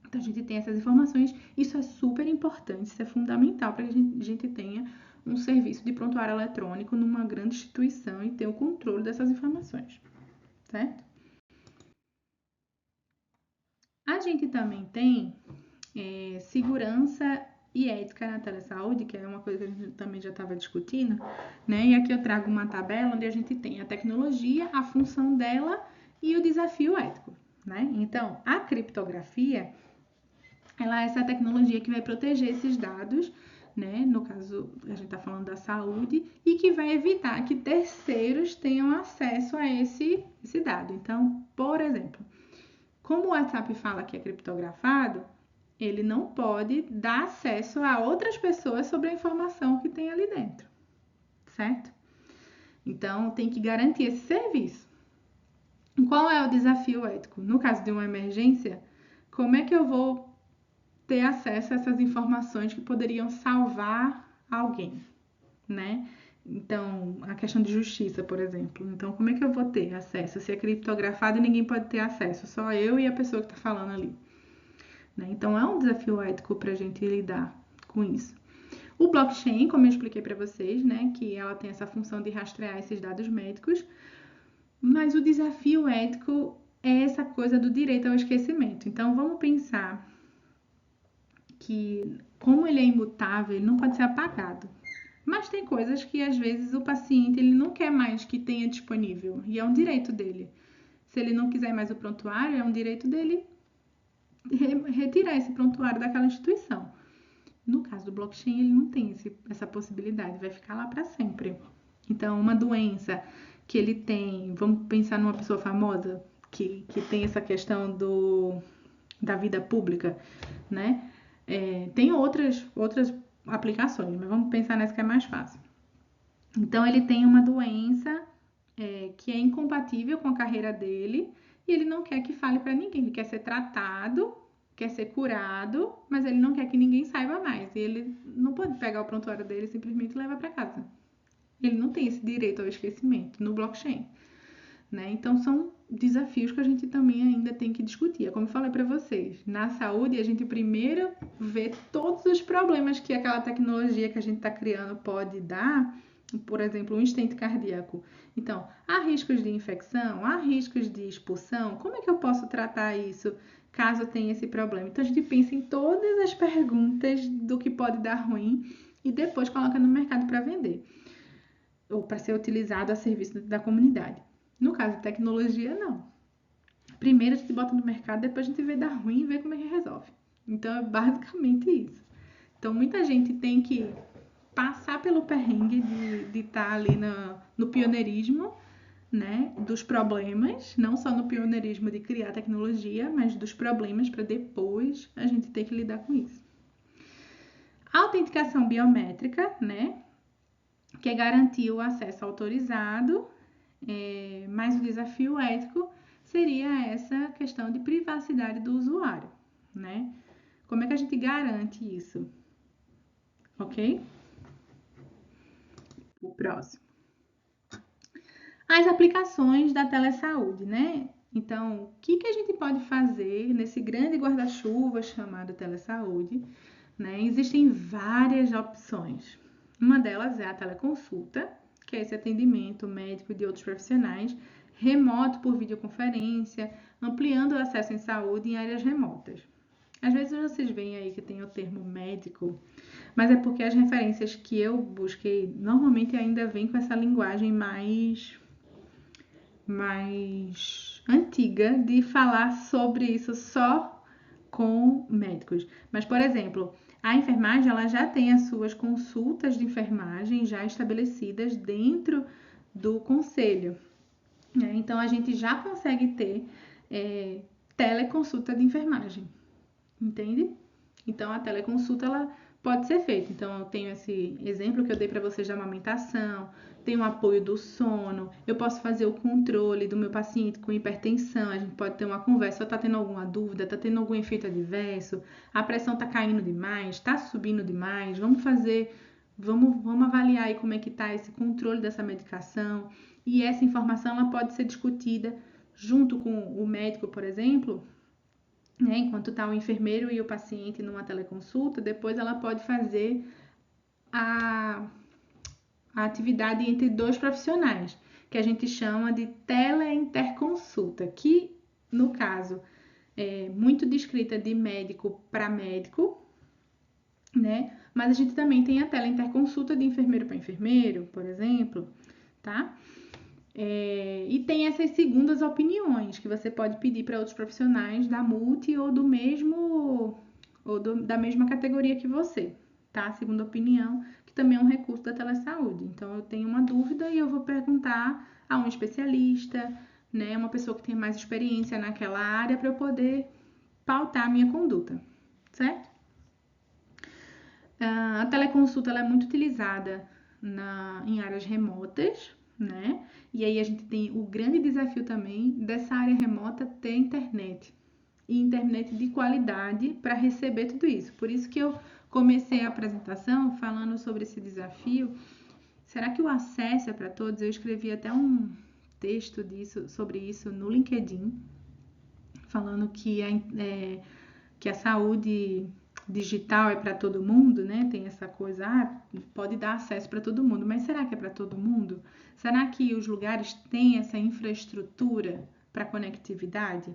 Então, a gente tem essas informações. Isso é super importante, isso é fundamental para que a gente tenha um serviço de prontuário eletrônico numa grande instituição e ter o controle dessas informações, certo? A gente também tem segurança e ética na telesaúde, que é uma coisa que a gente também já estava discutindo, né? E aqui eu trago uma tabela onde a gente tem a tecnologia, a função dela e o desafio ético, né? Então, a criptografia, ela é essa tecnologia que vai proteger esses dados, né? No caso, a gente está falando da saúde, e que vai evitar que terceiros tenham acesso a esse dado. Então, por exemplo, como o WhatsApp fala que é criptografado, ele não pode dar acesso a outras pessoas sobre a informação que tem ali dentro, certo? Então, tem que garantir esse serviço. Qual é o desafio ético? No caso de uma emergência, como é que eu vou ter acesso a essas informações que poderiam salvar alguém, né? Então, a questão de justiça, por exemplo. Então, como é que eu vou ter acesso? Se é criptografado, ninguém pode ter acesso, só eu e a pessoa que está falando ali. Né? Então, é um desafio ético para a gente lidar com isso. O blockchain, como eu expliquei para vocês, né, que ela tem essa função de rastrear esses dados médicos, mas o desafio ético é essa coisa do direito ao esquecimento. Então, vamos pensar que, como ele é imutável, ele não pode ser apagado. Mas tem coisas que, às vezes, o paciente ele não quer mais que tenha disponível, e é um direito dele. Se ele não quiser mais o prontuário, é um direito dele retirar esse prontuário daquela instituição. No caso do blockchain, ele não tem essa possibilidade, vai ficar lá para sempre. Então, uma doença que ele tem, vamos pensar numa pessoa famosa que tem essa questão da vida pública, né? Tem outras aplicações, mas vamos pensar nessa que é mais fácil. Então, ele tem uma doença que é incompatível com a carreira dele e ele não quer que fale para ninguém. Ele quer ser tratado, quer ser curado, mas ele não quer que ninguém saiba mais. E ele não pode pegar o prontuário dele e simplesmente levar para casa. Ele não tem esse direito ao esquecimento no blockchain, né? Então são desafios que a gente também ainda tem que discutir. Como eu falei para vocês, na saúde a gente primeiro vê todos os problemas que aquela tecnologia que a gente está criando pode dar. Por exemplo, um estente cardíaco. Então, há riscos de infecção, há riscos de expulsão. Como é que eu posso tratar isso caso tenha esse problema? Então, a gente pensa em todas as perguntas do que pode dar ruim e depois coloca no mercado para vender ou para ser utilizado a serviço da comunidade. No caso de tecnologia, não. Primeiro a gente bota no mercado, depois a gente vê dar ruim e vê como é que resolve. Então, é basicamente isso. Então, muita gente tem que passar pelo perrengue de estar ali no pioneirismo, né, dos problemas, não só no pioneirismo de criar tecnologia, mas dos problemas para depois a gente ter que lidar com isso. A autenticação biométrica, né, que é garantir o acesso autorizado, mas o desafio ético seria essa questão de privacidade do usuário, né? Como é que a gente garante isso? Ok? O próximo. As aplicações da telesaúde, né? Então, o que a gente pode fazer nesse grande guarda-chuva chamado telesaúde, né? Existem várias opções. Uma delas é a teleconsulta, que é esse atendimento médico de outros profissionais, remoto por videoconferência, ampliando o acesso em saúde em áreas remotas. Às vezes vocês veem aí que tem o termo médico, mas é porque as referências que eu busquei normalmente ainda vêm com essa linguagem mais antiga de falar sobre isso só com médicos. Mas, por exemplo, a enfermagem ela já tem as suas consultas de enfermagem já estabelecidas dentro do conselho, né? Então, a gente já consegue ter teleconsulta de enfermagem, entende? Então, a teleconsulta ela pode ser feita. Então, eu tenho esse exemplo que eu dei para vocês da amamentação, tem o apoio do sono, eu posso fazer o controle do meu paciente com hipertensão, a gente pode ter uma conversa, está tendo alguma dúvida, está tendo algum efeito adverso, a pressão está caindo demais, está subindo demais, vamos avaliar aí como é que está esse controle dessa medicação, e essa informação ela pode ser discutida junto com o médico, por exemplo, né, enquanto está o enfermeiro e o paciente numa teleconsulta, depois ela pode fazer a atividade entre dois profissionais, que a gente chama de teleinterconsulta, que no caso é muito descrita de médico para médico, né? Mas a gente também tem a teleinterconsulta de enfermeiro para enfermeiro, por exemplo, tá? E tem essas segundas opiniões que você pode pedir para outros profissionais da multi ou do mesmo da mesma categoria que você, tá? Segunda opinião, que também é um recurso da telesaúde. Então eu tenho uma dúvida e eu vou perguntar a um especialista, né, uma pessoa que tem mais experiência naquela área para eu poder pautar a minha conduta, certo? A teleconsulta ela é muito utilizada em áreas remotas, né? E aí a gente tem o grande desafio também dessa área remota ter internet. E internet de qualidade para receber tudo isso. Por isso que eu comecei a apresentação falando sobre esse desafio. Será que o acesso é para todos? Eu escrevi até um texto sobre isso no LinkedIn, falando que a saúde digital é para todo mundo, né? Tem essa coisa, pode dar acesso para todo mundo, mas será que é para todo mundo? Será que os lugares têm essa infraestrutura para conectividade?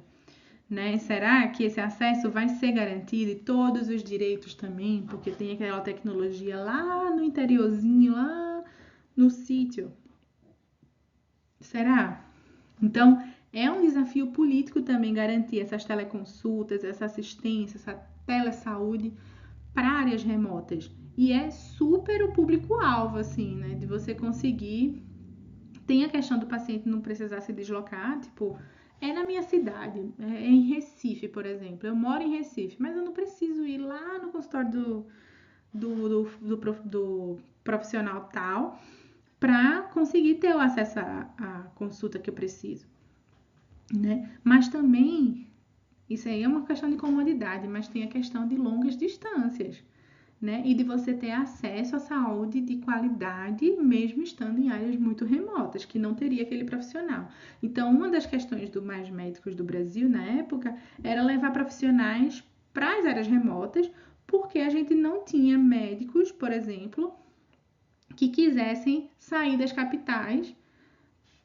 Né? Será que esse acesso vai ser garantido e todos os direitos também, porque tem aquela tecnologia lá no interiorzinho, lá no sítio? Será? Então, é um desafio político também garantir essas teleconsultas, essa assistência, essa telesaúde para áreas remotas. E é super o público-alvo, assim, né? De você conseguir. Tem a questão do paciente não precisar se deslocar, tipo, é na minha cidade, é em Recife, por exemplo. Eu moro em Recife, mas eu não preciso ir lá no consultório do profissional tal para conseguir ter o acesso à consulta que eu preciso, né? Mas também, isso aí é uma questão de comodidade, mas tem a questão de longas distâncias, né? E de você ter acesso à saúde de qualidade, mesmo estando em áreas muito remotas, que não teria aquele profissional. Então, uma das questões do Mais Médicos do Brasil, na época, era levar profissionais para as áreas remotas, porque a gente não tinha médicos, por exemplo, que quisessem sair das capitais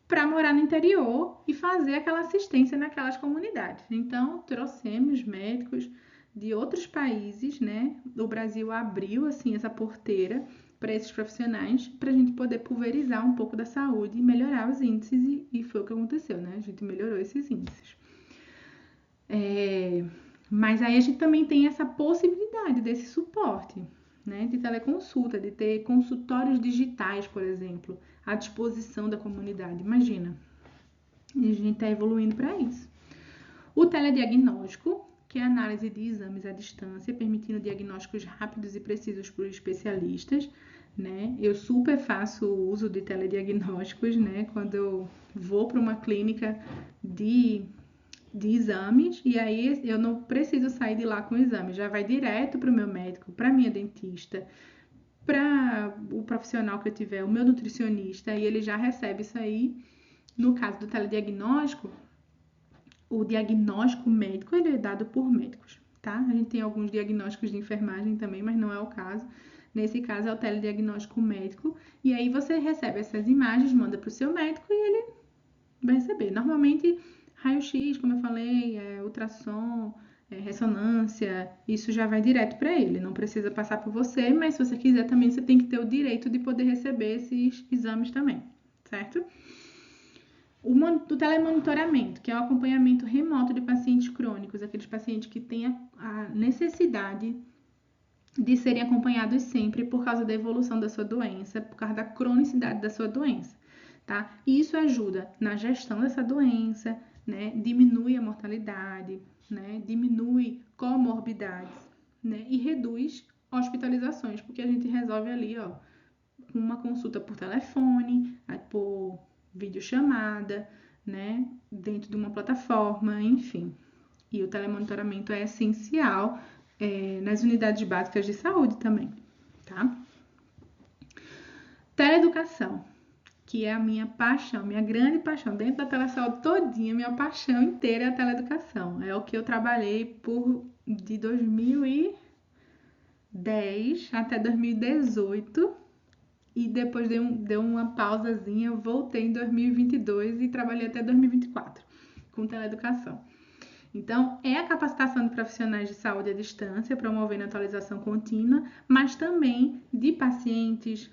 para morar no interior e fazer aquela assistência naquelas comunidades. Então, trouxemos médicos de outros países, né? O Brasil abriu assim essa porteira para esses profissionais para a gente poder pulverizar um pouco da saúde e melhorar os índices e foi o que aconteceu, né? A gente melhorou esses índices. Mas aí a gente também tem essa possibilidade desse suporte, né? De teleconsulta, de ter consultórios digitais, por exemplo, à disposição da comunidade. Imagina, a gente está evoluindo para isso. O telediagnóstico, que é a análise de exames à distância, permitindo diagnósticos rápidos e precisos por especialistas, né? Eu super faço uso de telediagnósticos, né? Quando eu vou para uma clínica de exames, e aí eu não preciso sair de lá com o exame, já vai direto para o meu médico, para minha dentista, para o profissional que eu tiver, o meu nutricionista, e ele já recebe isso aí. No caso do telediagnóstico, o diagnóstico médico ele é dado por médicos, tá? A gente tem alguns diagnósticos de enfermagem também, mas não é o caso. Nesse caso é o telediagnóstico médico, e aí você recebe essas imagens, manda para o seu médico e ele vai receber. Normalmente, raio-x, como eu falei, ultrassom, ressonância, isso já vai direto para ele, não precisa passar por você, mas se você quiser também, você tem que ter o direito de poder receber esses exames também, certo? O telemonitoramento, que é o acompanhamento remoto de pacientes crônicos, aqueles pacientes que têm a necessidade de serem acompanhados sempre por causa da evolução da sua doença, por causa da cronicidade da sua doença, tá? E isso ajuda na gestão dessa doença, né? Diminui a mortalidade, né? Diminui comorbidades, né? E reduz hospitalizações, porque a gente resolve ali, ó, uma consulta por telefone, por videochamada, né? Dentro de uma plataforma, enfim. E o telemonitoramento é essencial nas unidades básicas de saúde também, tá? Teleeducação, que é a minha paixão, minha grande paixão. Dentro da telesaúde todinha, minha paixão inteira é a teleeducação. É o que eu trabalhei de 2010 até 2018 e depois deu uma pausazinha, eu voltei em 2022 e trabalhei até 2024 com teleeducação. Então, é a capacitação de profissionais de saúde à distância, promovendo a atualização contínua, mas também de pacientes,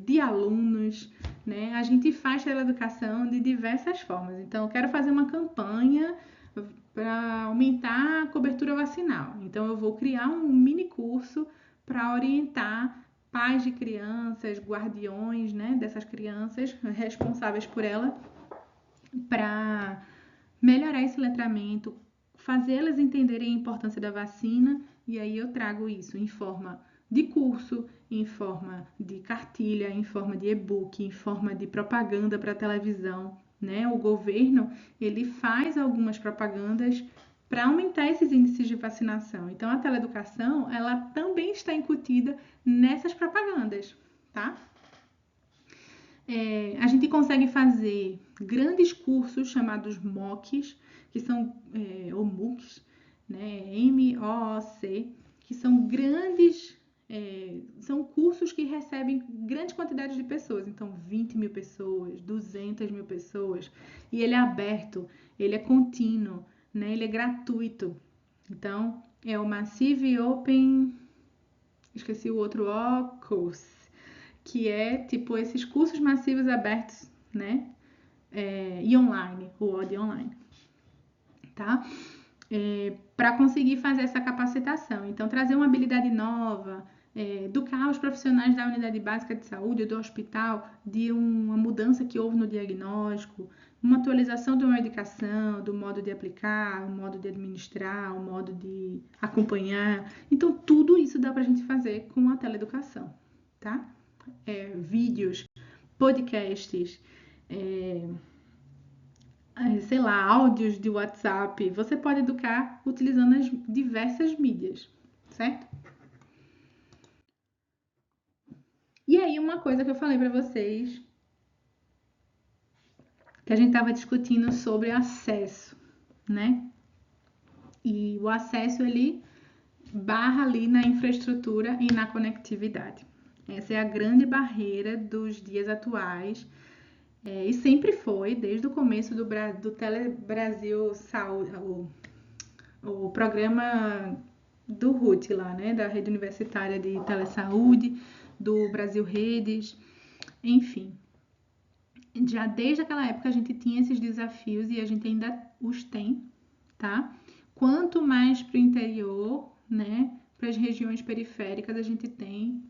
de alunos, né? A gente faz teleeducação de diversas formas. Então, eu quero fazer uma campanha para aumentar a cobertura vacinal. Então, eu vou criar um mini curso para orientar pais de crianças, guardiões, né, dessas crianças, responsáveis por ela, para melhorar esse letramento, fazê-las entenderem a importância da vacina, e aí eu trago isso em forma de curso, em forma de cartilha, em forma de e-book, em forma de propaganda para televisão, né? O governo, ele faz algumas propagandas para aumentar esses índices de vacinação. Então, a teleeducação, ela também está incutida nessas propagandas, tá? A gente consegue fazer grandes cursos chamados MOOCs, que são, ou MOOCs, né? MOOC, que são grandes, são cursos que recebem grandes quantidades de pessoas, então 20 mil pessoas, 200 mil pessoas, e ele é aberto, ele é contínuo, né? Ele é gratuito. Então, é o Massive Open, esqueci o outro, course, que é tipo esses cursos massivos abertos, né? E online, o OD online, tá? para conseguir fazer essa capacitação. Então, trazer uma habilidade nova, educar os profissionais da unidade básica de saúde, do hospital, de uma mudança que houve no diagnóstico, uma atualização de uma medicação, do modo de aplicar, o modo de administrar, o modo de acompanhar. Então, tudo isso dá para a gente fazer com a teleeducação, tá? Vídeos, podcasts, sei lá, áudios de WhatsApp. Você pode educar utilizando as diversas mídias, certo? E aí, uma coisa que eu falei para vocês, que a gente estava discutindo sobre acesso, né? E o acesso, ele barra ali na infraestrutura e na conectividade. Essa é a grande barreira dos dias atuais, e sempre foi, desde o começo do Tele Brasil Saúde, o programa do RUT lá, né, da Rede Universitária de Telesaúde, do Brasil Redes, enfim. Já desde aquela época a gente tinha esses desafios e a gente ainda os tem, tá? Quanto mais para o interior, né, para as regiões periféricas, a gente tem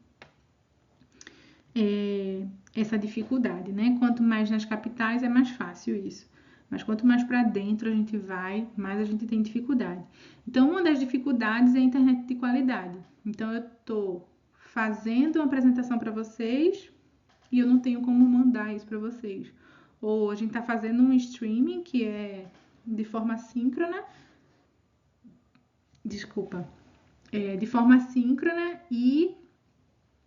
essa dificuldade, né? Quanto mais nas capitais é mais fácil isso. Mas quanto mais para dentro a gente vai, mais a gente tem dificuldade. Então, uma das dificuldades é a internet de qualidade. Então, eu estou fazendo uma apresentação para vocês e eu não tenho como mandar isso para vocês. Ou a gente está fazendo um streaming que é de forma síncrona. Desculpa. De forma síncrona e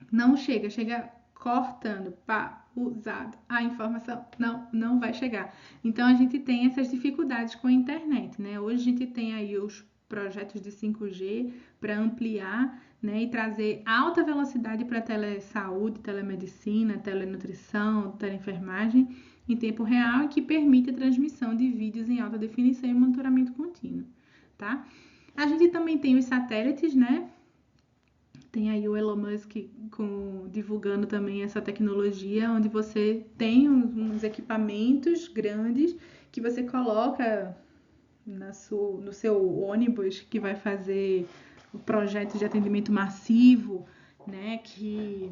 não chega cortando, pausado, a informação não vai chegar. Então a gente tem essas dificuldades com a internet, né? Hoje a gente tem aí os projetos de 5G para ampliar, né, e trazer alta velocidade para telesaúde, telemedicina, telenutrição, teleenfermagem em tempo real e que permite a transmissão de vídeos em alta definição e monitoramento contínuo, tá? A gente também tem os satélites, né? Tem aí o Elon Musk divulgando também essa tecnologia, onde você tem uns equipamentos grandes que você coloca no seu ônibus que vai fazer o projeto de atendimento massivo, né? Que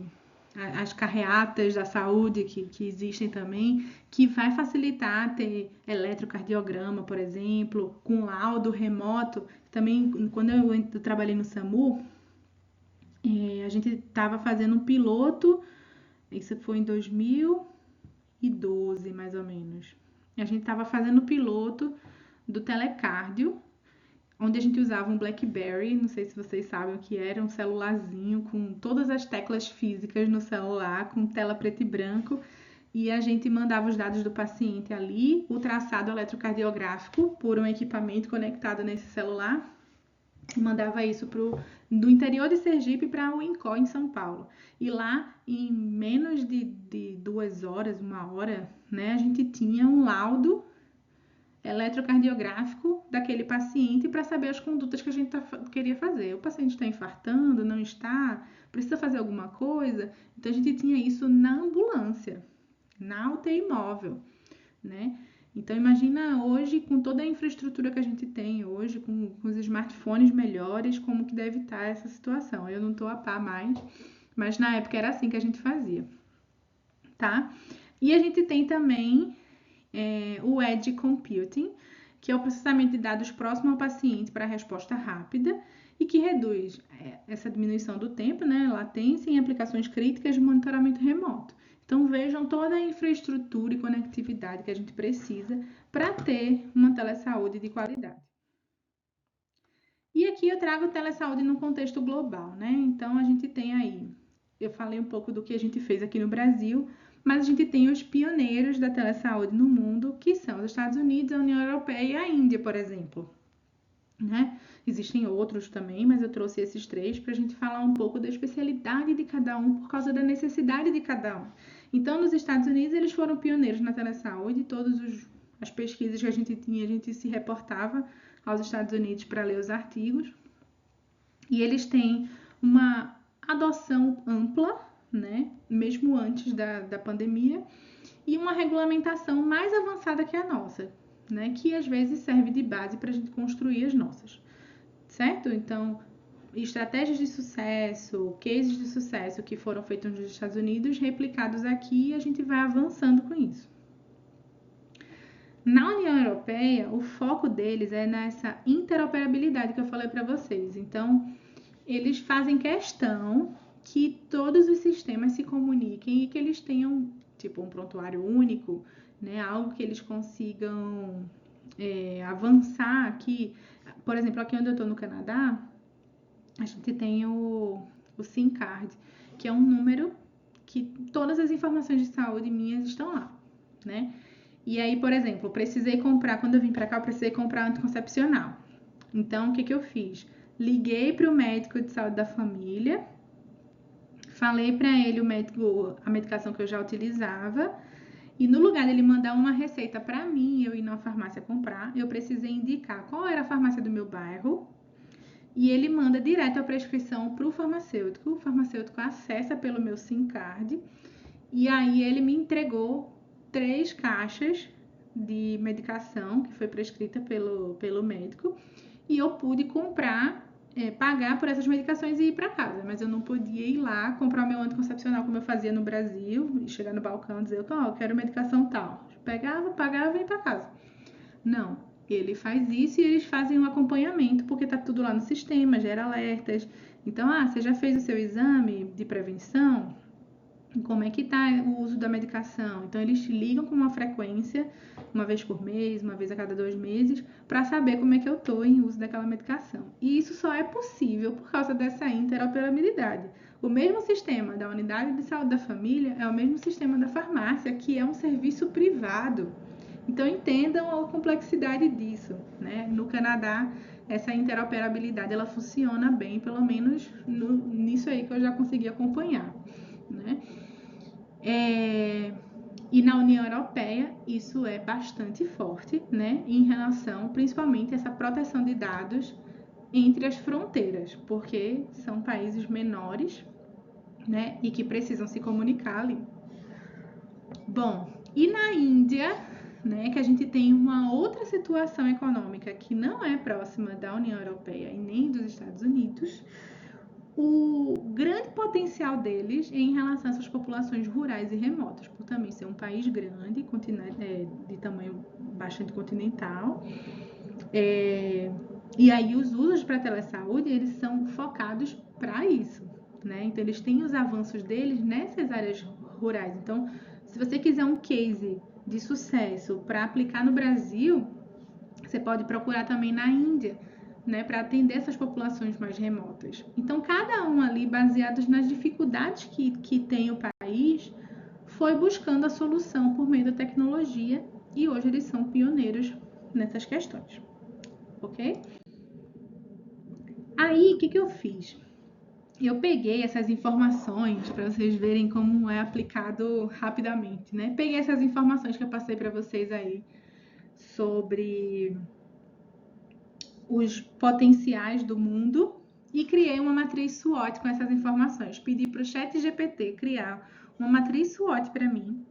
as carreatas da saúde que existem também, que vai facilitar ter eletrocardiograma, por exemplo, com laudo remoto. Também, quando eu trabalhei no SAMU, a gente estava fazendo um piloto, isso foi em 2012, mais ou menos. A gente estava fazendo o piloto do telecardio, onde a gente usava um BlackBerry, não sei se vocês sabem o que era, um celularzinho com todas as teclas físicas no celular, com tela preto e branco, e a gente mandava os dados do paciente ali, o traçado eletrocardiográfico por um equipamento conectado nesse celular, mandava isso do interior de Sergipe para o INCO, em São Paulo. E lá, em menos de 2 horas, 1 hora, né, a gente tinha um laudo eletrocardiográfico daquele paciente para saber as condutas que a gente queria fazer. O paciente está infartando, não está, precisa fazer alguma coisa. Então, a gente tinha isso na ambulância, na UTI móvel, né? Então, imagina hoje, com toda a infraestrutura que a gente tem hoje, com os smartphones melhores, como que deve estar essa situação. Eu não estou a par mais, mas na época era assim que a gente fazia, tá? E a gente tem também o Edge Computing, que é o processamento de dados próximo ao paciente para resposta rápida e que reduz essa diminuição do tempo, né, latência em aplicações críticas de monitoramento remoto. Então vejam toda a infraestrutura e conectividade que a gente precisa para ter uma telesaúde de qualidade. E aqui eu trago telesaúde no contexto global, né? Então a gente tem aí, eu falei um pouco do que a gente fez aqui no Brasil, mas a gente tem os pioneiros da telesaúde no mundo, que são os Estados Unidos, a União Europeia e a Índia, por exemplo, né? Existem outros também, mas eu trouxe esses 3 para a gente falar um pouco da especialidade de cada um por causa da necessidade de cada um. Então, nos Estados Unidos, eles foram pioneiros na telesaúde, todas as pesquisas que a gente tinha, a gente se reportava aos Estados Unidos para ler os artigos, e eles têm uma adoção ampla, né, mesmo antes da pandemia, e uma regulamentação mais avançada que a nossa. né? Que às vezes serve de base para a gente construir as nossas, certo? Então, estratégias de sucesso, cases de sucesso que foram feitos nos Estados Unidos, replicados aqui, e a gente vai avançando com isso. Na União Europeia, o foco deles é nessa interoperabilidade que eu falei para vocês. Então, eles fazem questão que todos os sistemas se comuniquem e que eles tenham, tipo, um prontuário único, né? Algo que eles consigam avançar aqui. Por exemplo, aqui onde eu estou no Canadá, a gente tem o SIM Card, que é um número que todas as informações de saúde minhas estão lá, né? E aí, por exemplo, quando eu vim para cá, eu precisei comprar anticoncepcional. Então, o que eu fiz? Liguei para o médico de saúde da família, falei para ele a medicação que eu já utilizava, e no lugar dele mandar uma receita para mim, eu ir na farmácia comprar, eu precisei indicar qual era a farmácia do meu bairro, e ele manda direto a prescrição para o farmacêutico acessa pelo meu SIM Card, e aí ele me entregou 3 caixas de medicação que foi prescrita pelo médico, e eu pude pagar por essas medicações e ir para casa, mas eu não podia ir lá comprar meu anticoncepcional como eu fazia no Brasil, e chegar no balcão e dizer, eu quero medicação tal. Pegava, pagava e ia para casa. Não, ele faz isso e eles fazem um acompanhamento, porque tá tudo lá no sistema, gera alertas. Então, você já fez o seu exame de prevenção? Como é que tá o uso da medicação? Então, eles te ligam com uma frequência, uma vez por mês, uma vez a cada 2 meses, para saber como é que eu tô em uso daquela medicação. E isso só é possível por causa dessa interoperabilidade. O mesmo sistema da unidade de saúde da família é o mesmo sistema da farmácia, que é um serviço privado. Então, entendam a complexidade disso, né? No Canadá, essa interoperabilidade, ela funciona bem, pelo menos nisso aí que eu já consegui acompanhar, né? E na União Europeia, isso é bastante forte, né? Em relação, principalmente, a essa proteção de dados entre as fronteiras, porque são países menores, né? E que precisam se comunicar ali. Bom, e na Índia, né, que a gente tem uma outra situação econômica que não é próxima da União Europeia e nem dos Estados Unidos, o grande potencial deles é em relação a essas populações rurais e remotas, por também ser um país grande, de tamanho bastante continental. E aí os usos para a telesaúde, eles são focados para isso, né? Então eles têm os avanços deles nessas áreas rurais. Então, se você quiser um case de sucesso para aplicar no Brasil, você pode procurar também na Índia, né, para atender essas populações mais remotas. Então, cada um ali, baseados nas dificuldades que tem o país, foi buscando a solução por meio da tecnologia e hoje eles são pioneiros nessas questões, ok? Aí, o que eu fiz? Eu peguei essas informações para vocês verem como é aplicado rapidamente, né? Peguei essas informações que eu passei para vocês aí sobre os potenciais do mundo e criei uma matriz SWOT com essas informações. Pedi para o ChatGPT criar uma matriz SWOT para mim.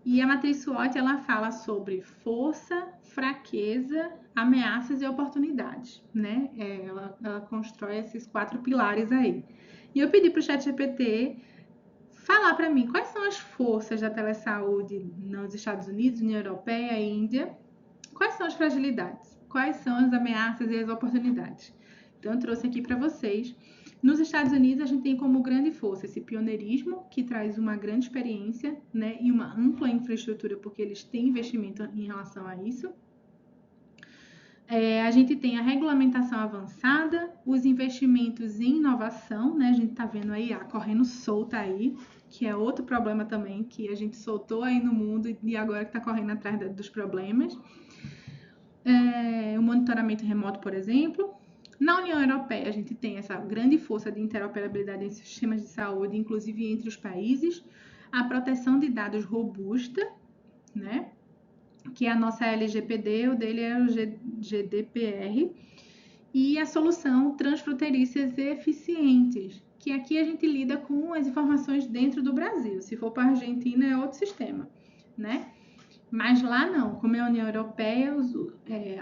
E a matriz SWOT, ela fala sobre força, fraqueza, ameaças e oportunidades, né? Ela constrói esses 4 pilares aí. E eu pedi para o ChatGPT falar para mim quais são as forças da telesaúde nos Estados Unidos, União Europeia e Índia, quais são as fragilidades, quais são as ameaças e as oportunidades. Então, eu trouxe aqui para vocês. Nos Estados Unidos, a gente tem como grande força esse pioneirismo, que traz uma grande experiência, né, e uma ampla infraestrutura, porque eles têm investimento em relação a isso. A gente tem a regulamentação avançada, os investimentos em inovação, né, a gente está vendo aí correndo solta aí, que é outro problema também, que a gente soltou aí no mundo e agora que está correndo atrás dos problemas. O monitoramento remoto, por exemplo. Na União Europeia, a gente tem essa grande força de interoperabilidade em sistemas de saúde, inclusive entre os países, a proteção de dados robusta, né? Que é a nossa LGPD, o dele é o GDPR, e a solução transfronteiriças eficientes, que aqui a gente lida com as informações dentro do Brasil. Se for para a Argentina, é outro sistema, né? Mas lá não, como é a União Europeia,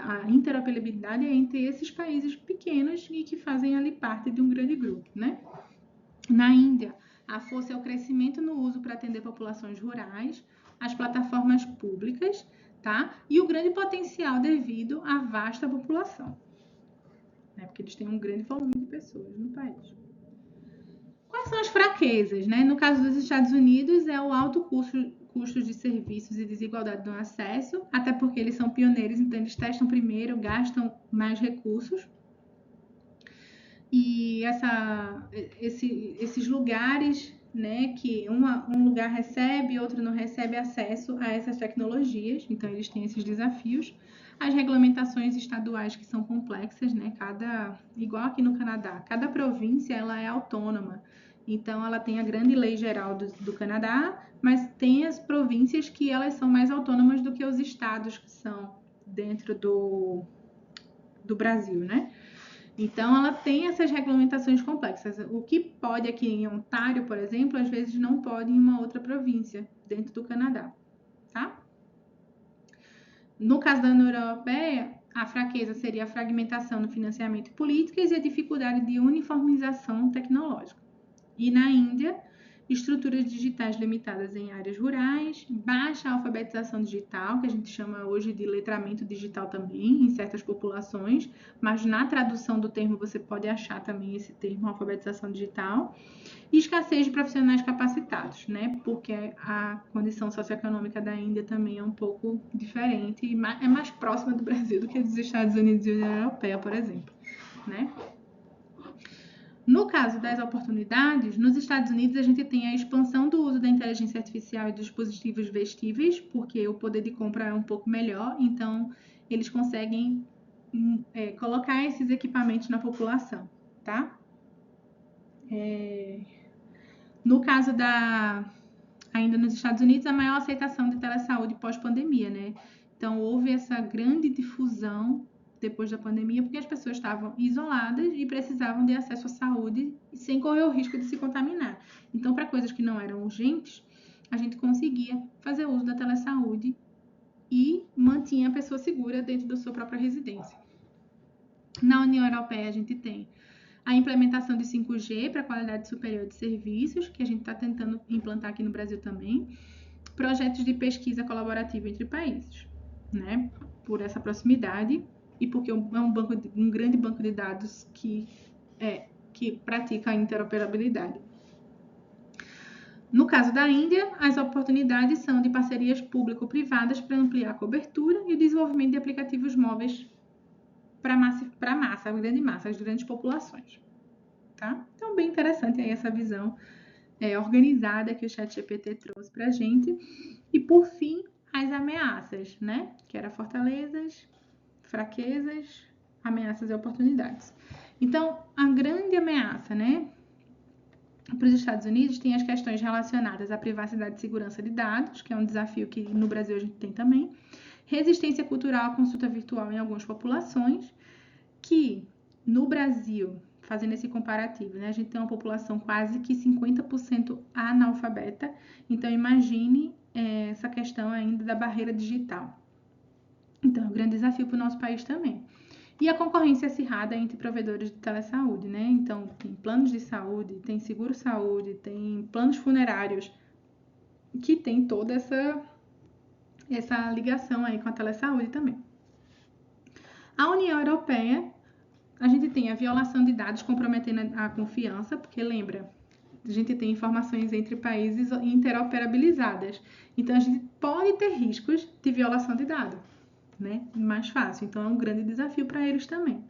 a interoperabilidade é entre esses países pequenos e que fazem ali parte de um grande grupo, né? Na Índia, a força é o crescimento no uso para atender populações rurais, as plataformas públicas, tá? E o grande potencial devido à vasta população, né? Porque eles têm um grande volume de pessoas no país. Quais são as fraquezas, né? No caso dos Estados Unidos, é o alto custo de serviços e desigualdade no acesso, até porque eles são pioneiros, então eles testam primeiro, gastam mais recursos. E esses lugares, né, que um lugar recebe, outro não recebe acesso a essas tecnologias, então eles têm esses desafios. As regulamentações estaduais que são complexas, né, igual aqui no Canadá, cada província ela é autônoma. Então ela tem a grande lei geral do Canadá, mas tem as províncias que elas são mais autônomas do que os estados que são dentro do Brasil, né? Então, ela tem essas regulamentações complexas. O que pode aqui em Ontário, por exemplo, às vezes não pode em uma outra província dentro do Canadá, tá? No caso da União Europeia, a fraqueza seria a fragmentação no financiamento de políticas e a dificuldade de uniformização tecnológica. E na Índia, estruturas digitais limitadas em áreas rurais, baixa alfabetização digital, que a gente chama hoje de letramento digital também, em certas populações, mas na tradução do termo você pode achar também esse termo, alfabetização digital, e escassez de profissionais capacitados, né? Porque a condição socioeconômica da Índia também é um pouco diferente e é mais próxima do Brasil do que dos Estados Unidos e da União Europeia, por exemplo, né? No caso das oportunidades, nos Estados Unidos a gente tem a expansão do uso da inteligência artificial e dos dispositivos vestíveis, porque o poder de compra é um pouco melhor, então eles conseguem colocar esses equipamentos na população, tá? No caso ainda nos Estados Unidos, a maior aceitação de telesaúde pós-pandemia, né? Então houve essa grande difusão depois da pandemia, porque as pessoas estavam isoladas e precisavam de acesso à saúde sem correr o risco de se contaminar. Então, para coisas que não eram urgentes, a gente conseguia fazer uso da telesaúde e mantinha a pessoa segura dentro da sua própria residência. Na União Europeia, a gente tem a implementação de 5G para qualidade superior de serviços, que a gente está tentando implantar aqui no Brasil também, projetos de pesquisa colaborativa entre países, né? Por essa proximidade e porque é um grande banco de dados que pratica a interoperabilidade. No caso da Índia, as oportunidades são de parcerias público-privadas para ampliar a cobertura e o desenvolvimento de aplicativos móveis para a grande massa, as grandes populações. Tá? Então, bem interessante aí essa visão organizada que o ChatGPT trouxe para a gente. E, por fim, as ameaças, né? Que era fortalezas, fraquezas, ameaças e oportunidades. Então, a grande ameaça, né? Para os Estados Unidos tem as questões relacionadas à privacidade e segurança de dados, que é um desafio que no Brasil a gente tem também. Resistência cultural à consulta virtual em algumas populações, que no Brasil, fazendo esse comparativo, né, a gente tem uma população quase que 50% analfabeta, então imagine essa questão ainda da barreira digital. Então, é um grande desafio para o nosso país também. E a concorrência acirrada entre provedores de telesaúde, né? Então, tem planos de saúde, tem seguro-saúde, tem planos funerários, que tem toda essa ligação aí com a telesaúde também. A União Europeia, a gente tem a violação de dados comprometendo a confiança, porque lembra, a gente tem informações entre países interoperabilizadas. Então, a gente pode ter riscos de violação de dados, né? Mais fácil. Então, é um grande desafio para eles também.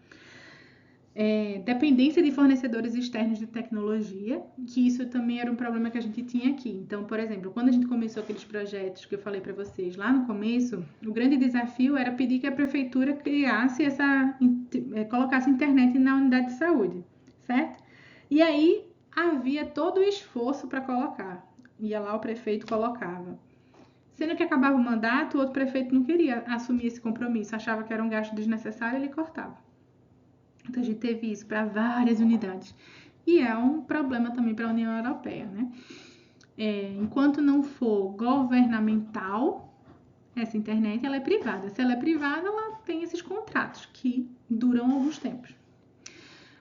Dependência de fornecedores externos de tecnologia, que isso também era um problema que a gente tinha aqui. Então, por exemplo, quando a gente começou aqueles projetos que eu falei para vocês lá no começo, o grande desafio era pedir que a prefeitura criasse colocasse internet na unidade de saúde, certo? E aí havia todo o esforço para colocar. Ia lá, o prefeito colocava. Sendo que acabava o mandato, o outro prefeito não queria assumir esse compromisso, achava que era um gasto desnecessário e ele cortava. Então, a gente teve isso para várias unidades. E é um problema também para a União Europeia, né? Enquanto não for governamental, essa internet ela é privada. Se ela é privada, ela tem esses contratos que duram alguns tempos.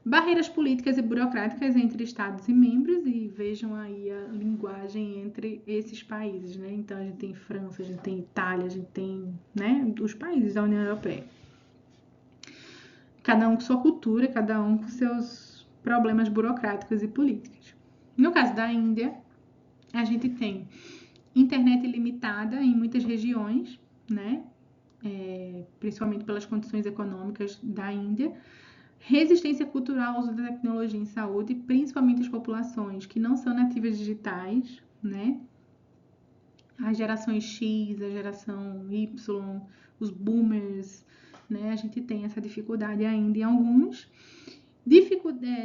Barreiras políticas e burocráticas entre estados e membros, e vejam aí a linguagem entre esses países, né? Então a gente tem França, a gente tem Itália, a gente tem, né, os países da União Europeia. Cada um com sua cultura, cada um com seus problemas burocráticos e políticos. No caso da Índia, a gente tem internet ilimitada em muitas regiões, né? Principalmente pelas condições econômicas da Índia. Resistência cultural ao uso da tecnologia em saúde, principalmente as populações que não são nativas digitais, né? As gerações X, a geração Y, os boomers, né? A gente tem essa dificuldade ainda em alguns.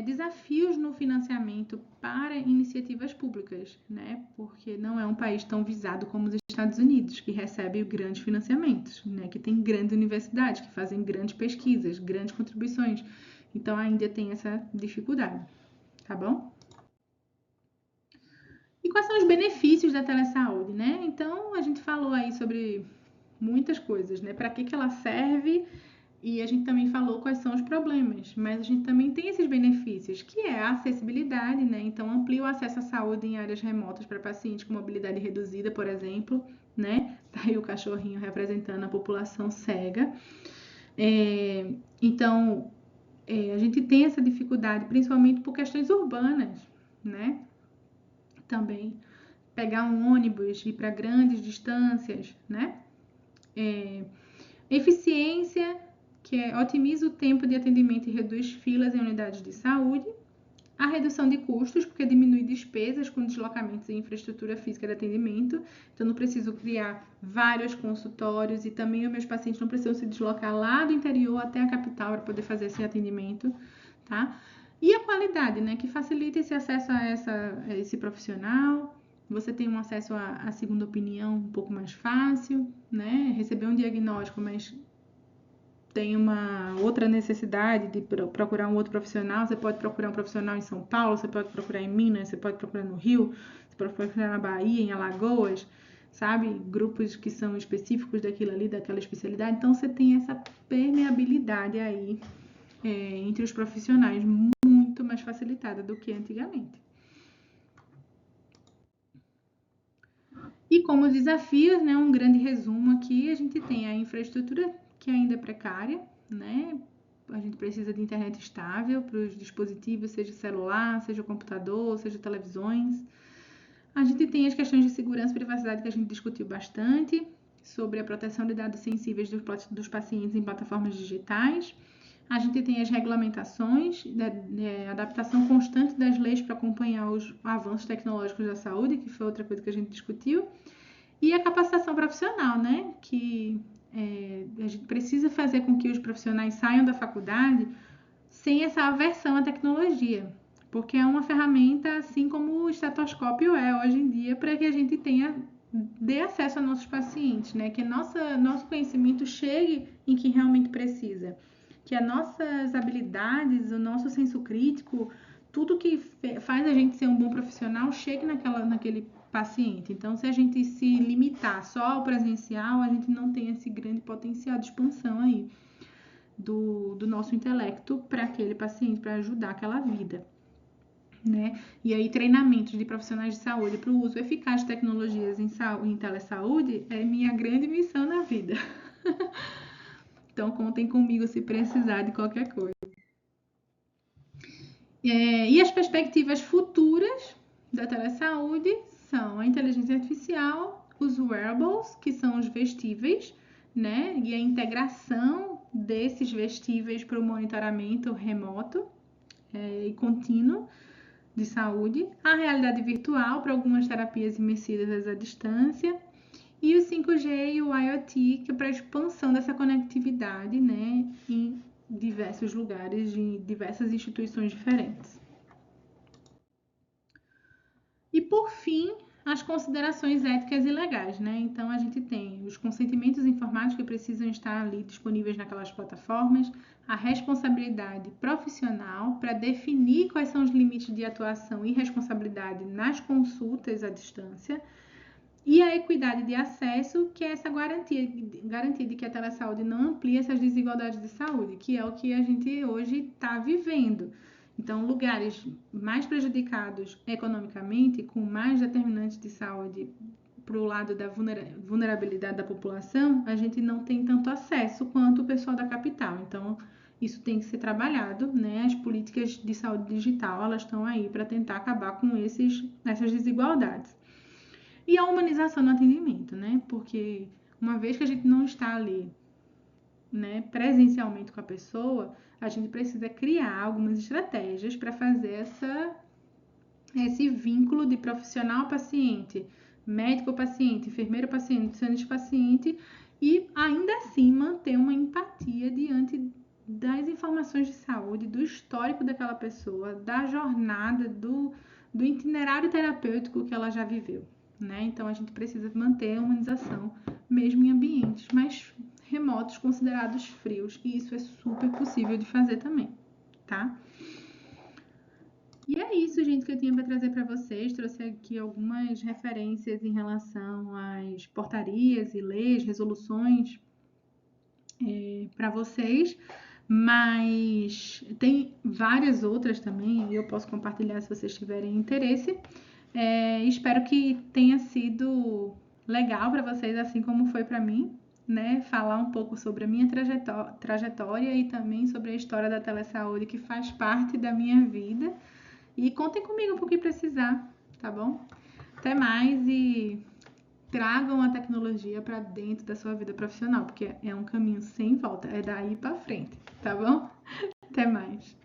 Desafios no financiamento para iniciativas públicas, né? Porque não é um país tão visado como os Estados Unidos, que recebe grandes financiamentos, né? Que tem grandes universidades, que fazem grandes pesquisas, grandes contribuições. Então a Índia tem essa dificuldade, tá bom? E quais são os benefícios da telesaúde, né? Então a gente falou aí sobre muitas coisas, né? Para que ela serve? E a gente também falou quais são os problemas, mas a gente também tem esses benefícios, que é a acessibilidade, né? Então, amplia o acesso à saúde em áreas remotas para pacientes com mobilidade reduzida, por exemplo, né? Tá aí o cachorrinho representando a população cega. Então, a gente tem essa dificuldade, principalmente por questões urbanas, né? Também pegar um ônibus, ir para grandes distâncias, né? Eficiência, que otimiza o tempo de atendimento e reduz filas em unidades de saúde. A redução de custos, porque diminui despesas com deslocamentos e infraestrutura física de atendimento. Então, não preciso criar vários consultórios e também os meus pacientes não precisam se deslocar lá do interior até a capital para poder fazer esse atendimento, tá? E a qualidade, né? Que facilita esse acesso a esse profissional. Você tem um acesso à segunda opinião um pouco mais fácil, né? Receber um diagnóstico, mas tem uma outra necessidade de procurar um outro profissional, você pode procurar um profissional em São Paulo, você pode procurar em Minas, você pode procurar no Rio, você pode procurar na Bahia, em Alagoas, sabe? Grupos que são específicos daquilo ali, daquela especialidade. Então, você tem essa permeabilidade aí entre os profissionais muito mais facilitada do que antigamente. E como desafios, né, um grande resumo aqui, a gente tem a infraestrutura que ainda é precária, né? A gente precisa de internet estável para os dispositivos, seja celular, seja computador, seja televisões. A gente tem as questões de segurança e privacidade que a gente discutiu bastante, sobre a proteção de dados sensíveis dos pacientes em plataformas digitais. A gente tem as regulamentações, adaptação constante das leis para acompanhar os avanços tecnológicos da saúde, que foi outra coisa que a gente discutiu. E a capacitação profissional, né? Que a gente precisa fazer com que os profissionais saiam da faculdade sem essa aversão à tecnologia, porque é uma ferramenta, assim como o estetoscópio é hoje em dia, para que a gente dê acesso aos nossos pacientes, né? Que nosso conhecimento chegue em quem realmente precisa, que as nossas habilidades, o nosso senso crítico, tudo que faz a gente ser um bom profissional chegue naquele paciente. Então, se a gente se limitar só ao presencial, a gente não tem esse grande potencial de expansão aí do nosso intelecto para aquele paciente, para ajudar aquela vida, né? E aí, treinamentos de profissionais de saúde para o uso eficaz de tecnologias em telesaúde é minha grande missão na vida. Então, contem comigo se precisar de qualquer coisa. E as perspectivas futuras da telesaúde são a inteligência artificial, os wearables, que são os vestíveis, né? E a integração desses vestíveis para o monitoramento remoto e contínuo de saúde, a realidade virtual para algumas terapias imersivas à distância, e o 5G e o IoT, que é para a expansão dessa conectividade, né, em diversos lugares, em diversas instituições diferentes. E por fim, as considerações éticas e legais, né? Então a gente tem os consentimentos informados que precisam estar ali disponíveis naquelas plataformas, a responsabilidade profissional para definir quais são os limites de atuação e responsabilidade nas consultas à distância, E a equidade de acesso, que é essa garantia de que a telesaúde não amplia essas desigualdades de saúde, que é o que a gente hoje está vivendo. Então, lugares mais prejudicados economicamente, com mais determinantes de saúde para o lado da vulnerabilidade da população, a gente não tem tanto acesso quanto o pessoal da capital. Então, isso tem que ser trabalhado, né? As políticas de saúde digital, elas estão aí para tentar acabar com essas desigualdades. E a humanização no atendimento, né? Porque uma vez que a gente não está ali, né, presencialmente com a pessoa, a gente precisa criar algumas estratégias para fazer esse vínculo de profissional-paciente, médico-paciente, enfermeiro-paciente, nutricionista-paciente e ainda assim manter uma empatia diante das informações de saúde, do histórico daquela pessoa, da jornada, do itinerário terapêutico que ela já viveu, né? Então a gente precisa manter a humanização mesmo em ambientes mais remotos, considerados frios, e isso é super possível de fazer também, tá? E é isso, gente, que eu tinha para trazer para vocês. Trouxe aqui algumas referências em relação às portarias e leis, resoluções para vocês, mas tem várias outras também e eu posso compartilhar se vocês tiverem interesse. Espero que tenha sido legal para vocês, assim como foi para mim, né? Falar um pouco sobre a minha trajetória e também sobre a história da telesaúde, que faz parte da minha vida. E contem comigo por que precisar, tá bom? Até mais e tragam a tecnologia para dentro da sua vida profissional, porque é um caminho sem volta, é daí para frente, tá bom? Até mais.